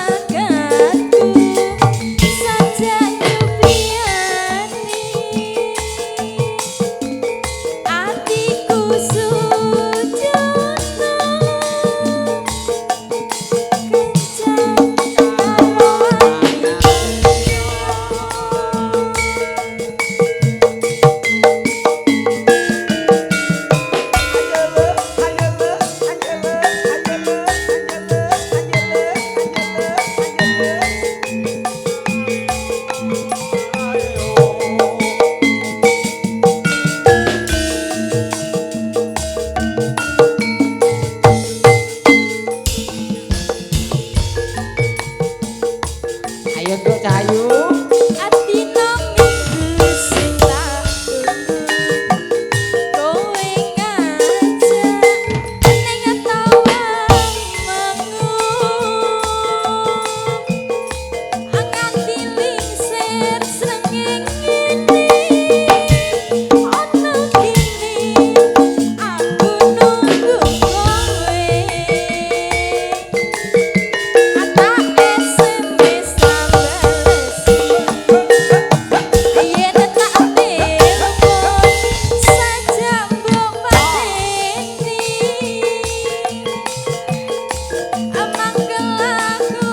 Agak-agakku saja nyupiani. Atiku sujono. Kencang karo Ayo Nduk Cahayu. ati nang minggu sing tak tunggu kowe ngajak ning tawang mangu nganti lingsir srengenge ana kene aku nunggu kowe ata SMS bales yen tak telepon saja mbok pateni amang kelaku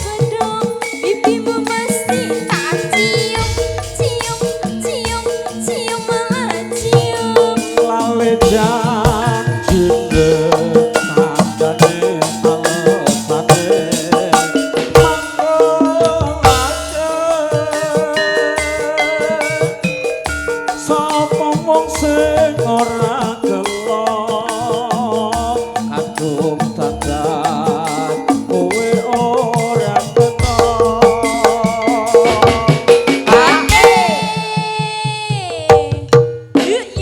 bedong bibimu mesti tak cium malah cium lali janjine kandhane alesane mangkelake sapa wong sing ora gelo kadung dandan kowe ora teko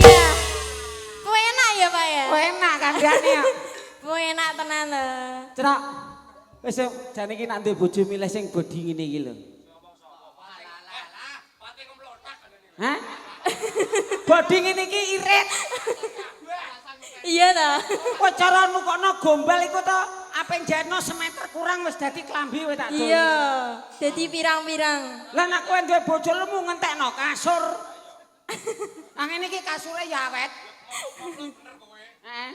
Ya, kue enak ya Pak ya? Kok enak kandhane ya. Kue enak tenan lho. Crak. Wis jane iki nak duwe bojo milih sing bodi ngene iki lho. Hah? Bodi ngene iki irit. Iya ta? Kok cara nukokno gombal iku to apeng jeno semeter kurang wis dadi klambi wis tak dol. Iya, jadi pirang-pirang. Lah nek kowe duwe bojo lemu ngentekno kasur. Ah ngene iki kasure ya awet. Heeh.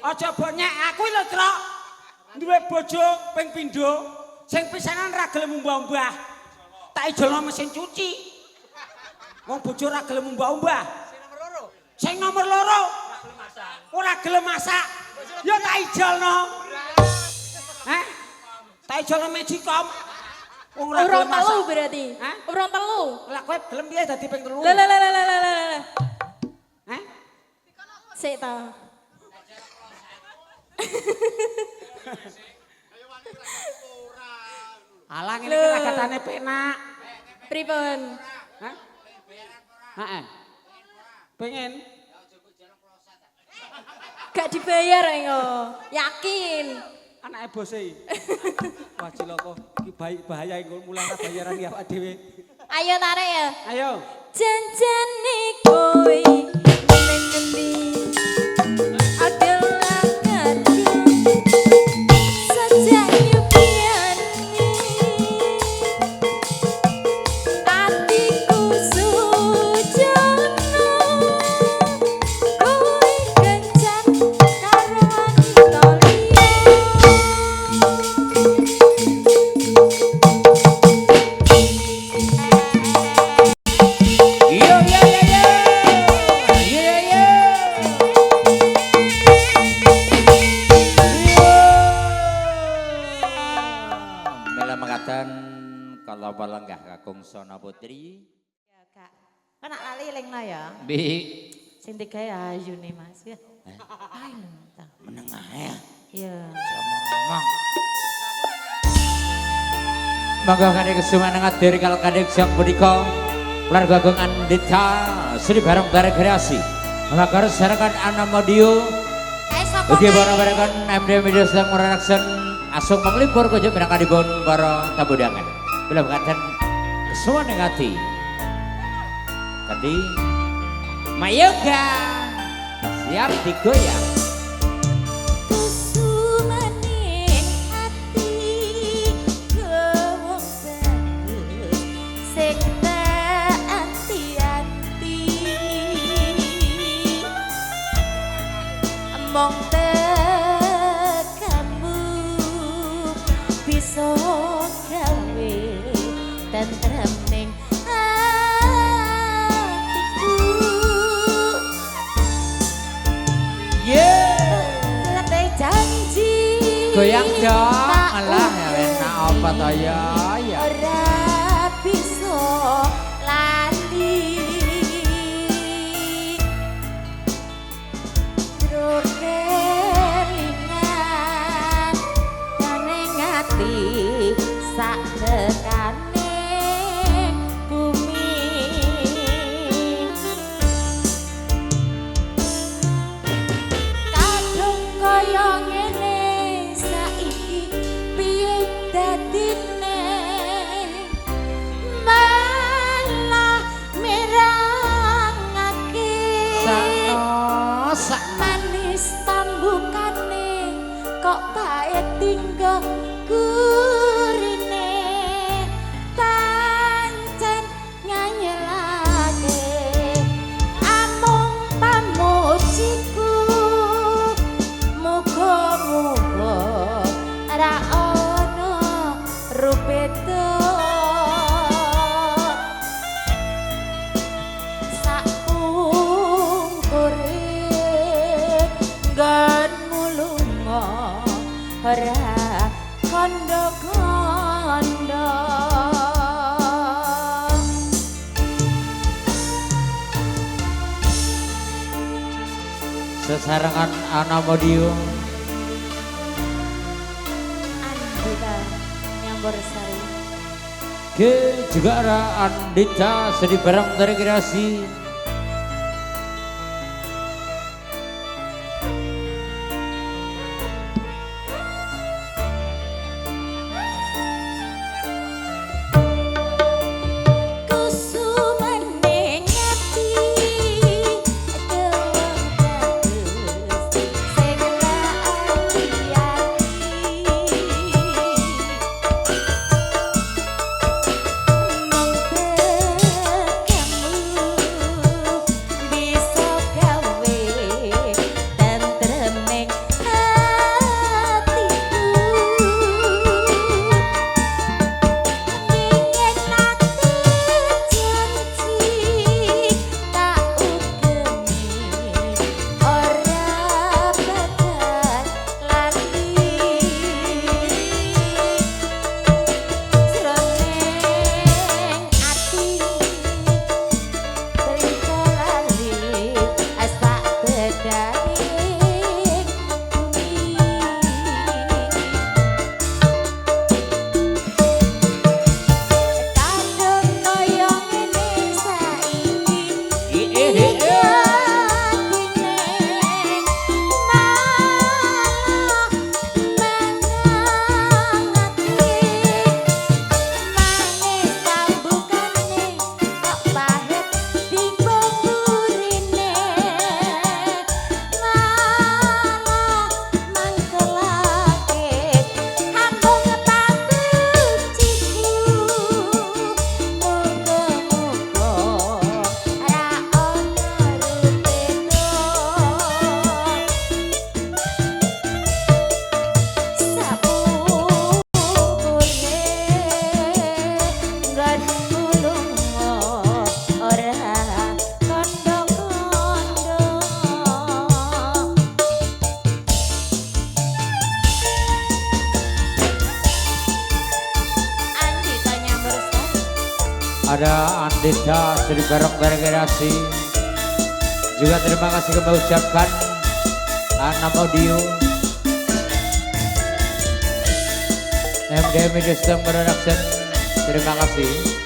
Aja bonyek aku lho, Trok. Duwe bojo ping pindho, sing pisanan ra gelem umbah-umbah. Tak ijolno mesin cuci. Wong bojo ra gelem umbah-umbah. Sing nomor loro ora gelem masak. Ya tak ijolno. Hah? Tak ijolno Magicom. Wong ora gelem Urung telu masak. berarti. Hah? Urung telu. Lah kowe gelem piye dadi ping 3? Lah. Hah? Sik to. Alah ngene iki ragatane penak. Pripun? Hah? Heeh. Pengen Gak dibayar yo. Yakin. anake bose. Wah cilaka iki bahaya engko mulang ra bayaran ya awake dhewe. Ayo tarik ya. Ayo. Janjane kowe ning ngendi? Adalah kadang sejak nyupiani atiku sujono kowe kencan karo wanita liya. Yo yo yo yo. Yo yo. Mila mengatakan kalau balenggah kakung Sona Putri. Ya, Kak. Kan nak lali eling lah ya. Bi Sing tiga ya ayu nih Mas ya. Ayo. ta. menengah ya. Iya. Ngomong. Monggo kadek kesuman ngadir kalau kadek siang punika keluarga Agung Andita Sri Bareng Bareng Kreasi mengakar sarakan Anamodio ugi bareng-barengan MD Media sedang meraksan asung menglipur kujung penangkanipun para tamu undangan bila mengatakan kesuman yang hati tadi Mayoga siap digoyang. Kusumane ati gowong bagus sing tak anti-anti mong tekamu bisa gawe tentrem ning atiku. Latih janji Goyang dong, tak alah ya enak apa toh ya ya. ora bisa lali Dur kelingan nang ati sak tekane bumi kadung kaya ngene saiki piye dadine malah merangake Sak manis tambukane kok bae tinggo gurine pancen nganyelake amung pamujiku muga-muga ra ono rupeda nggonmu lunga ora kandha-kandha. sesarengan Anamodio Andita nyambor sari ke juga ada Andita Sri Bareng Bareng Kreasi. kusumane ngati gowong bagus sing tak ati-ati mong tekamu ada Andita Sri Barok Generasi. Juga terima kasih kami ucapkan Anam Audio, MDM System Production. Terima kasih.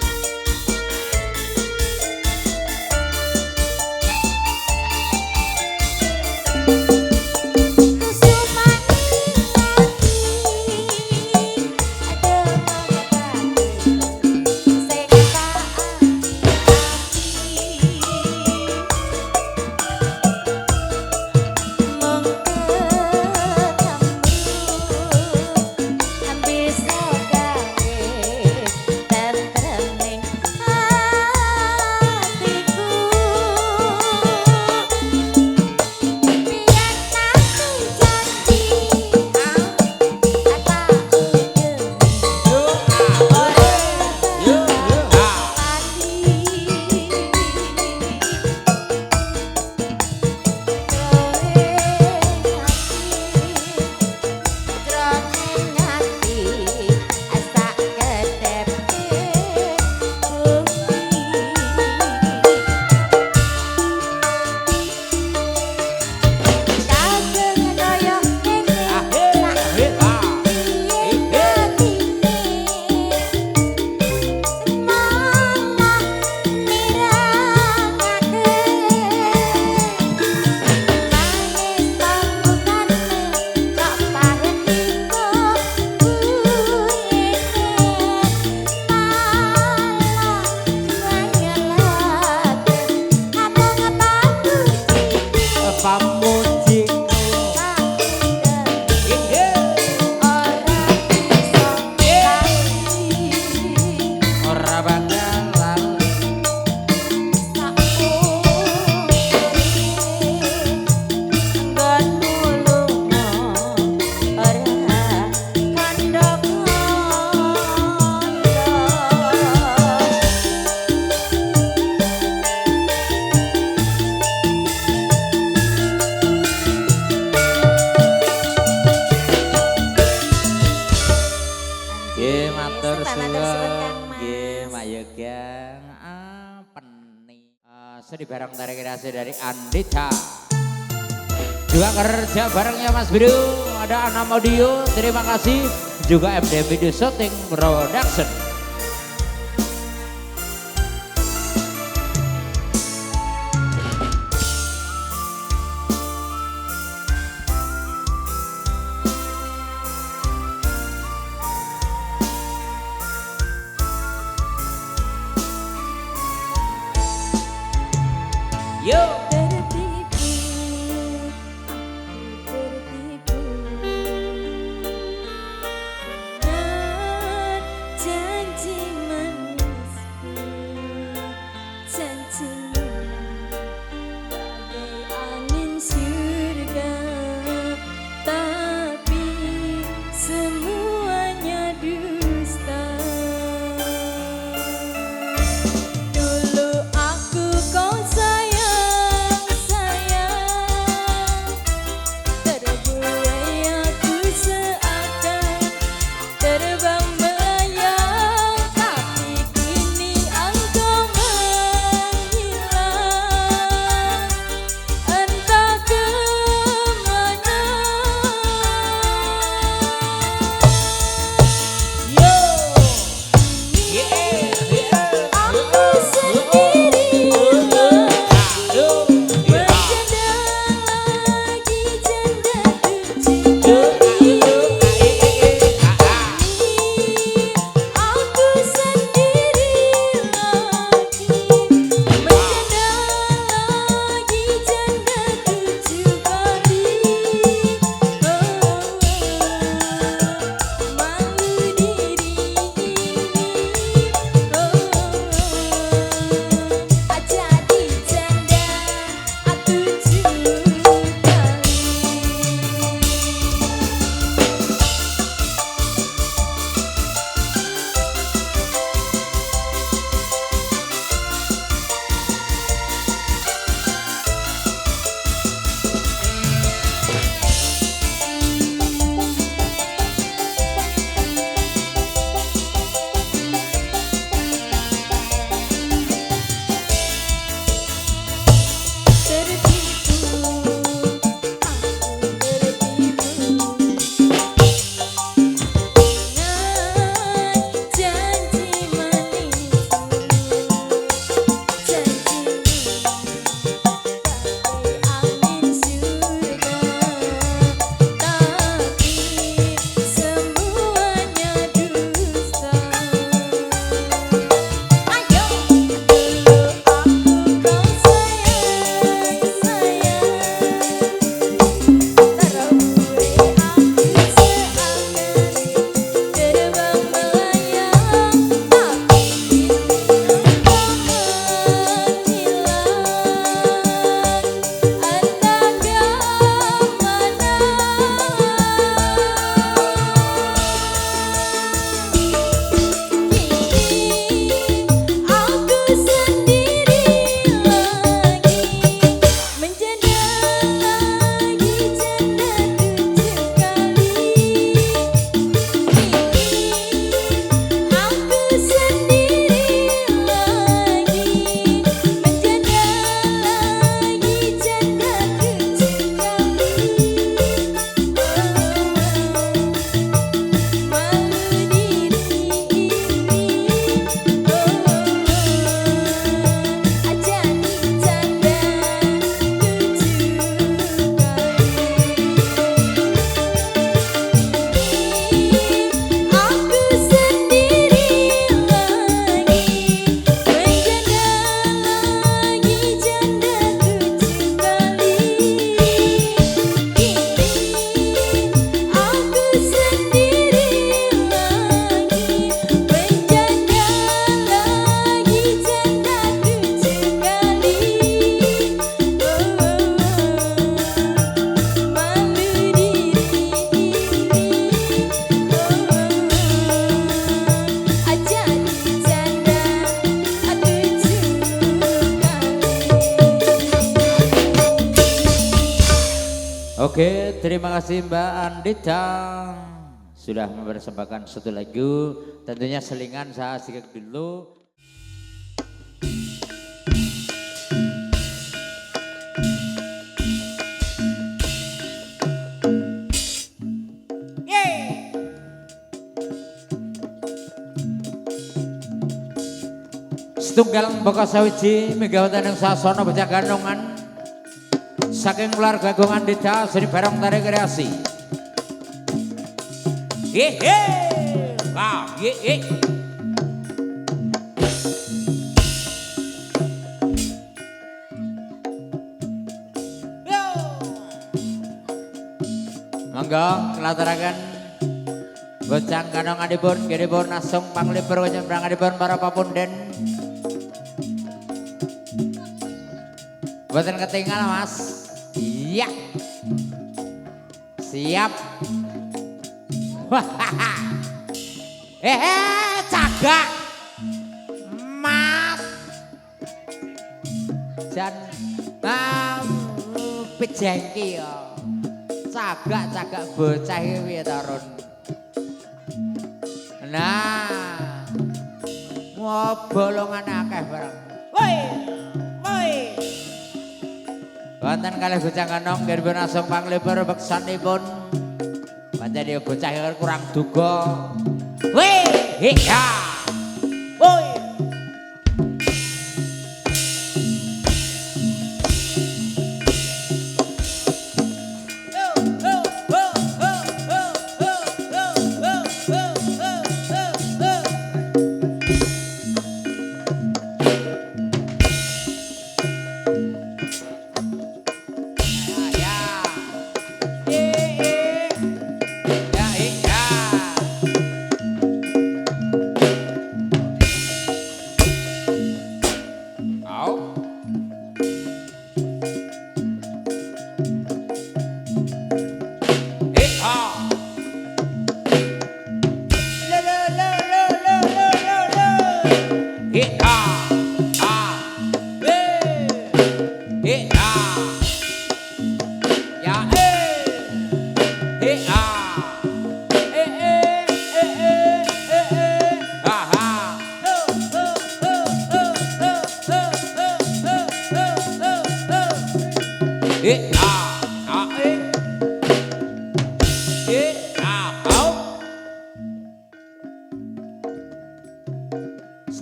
Sedi barang tarik kreasi dari Andita. Juga kerja barengnya Mas Biru, ada Anam Audio, terima kasih. Juga MD Video Shooting Production. Yo. Oke, terima kasih Mbak Andita sudah mempersembahkan satu lagu. Tentunya selingan saya sikap dulu. Setunggal Mbaka Sawiji Megawati yang Sasana Bocah Gandongan saking keluarga Gong Andita seni bareng tarik kreasi. Hehe, wah, hehe. Monggo kelatarakan Bocah Gandonganipun nggih nasung panglipur kecembanganipun para papunden. Boten ketinggal Mas. Iya. Siap. Cagak. Mat. Jan pejengki ya. Cagak bocah iki piye ta Ron. Nah. Ngobolongan akeh bareng. Woi. Woi. Wonten kalih bocah kanong nggih nasung panglipur beksanipun. Pancen bocah kurang duga. Weh, ya. Woi.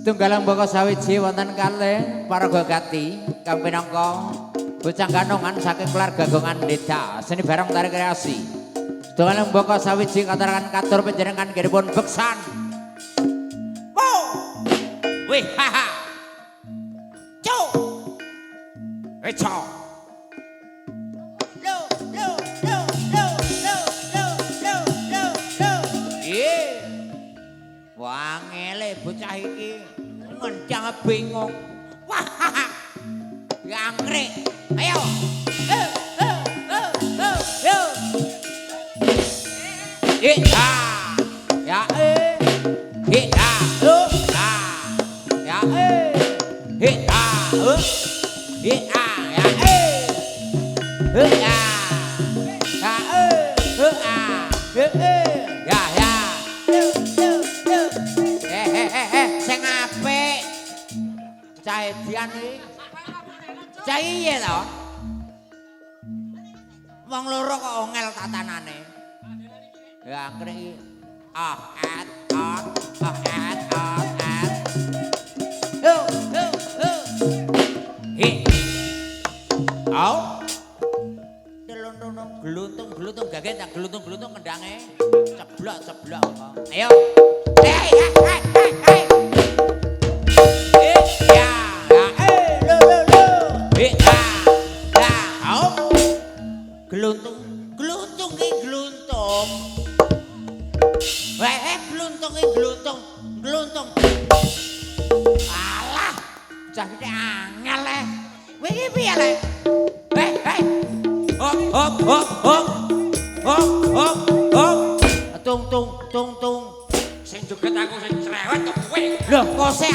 Setunggalang Mbaka Sawiji wonten kalih paraga gati kang pinangka bocah Gandongan saking keluarga Gong Andita seni bareng tarik kreasi. Setunggalang Mbaka Sawiji katarakan katur panjenengan nggihipun beksan. Wih haha. Cuk. Eco. Wangele bocah iki ngencang bingung. Wah. Anggrek. Ayo. Ya. Ya ya. Ya sing apik cah edian iki cah iye to wong loro kok ongel tatanane ya anggrek iki Geluntung gaget tak geluntung kendange ceblok. Ayo. Geluntung ki geluntung. Geluntung. Alah, cah iki angel le. Kowe iki piye le? Tung. Sing joget aku sing cerewet kok kowe. Loh, kok sih?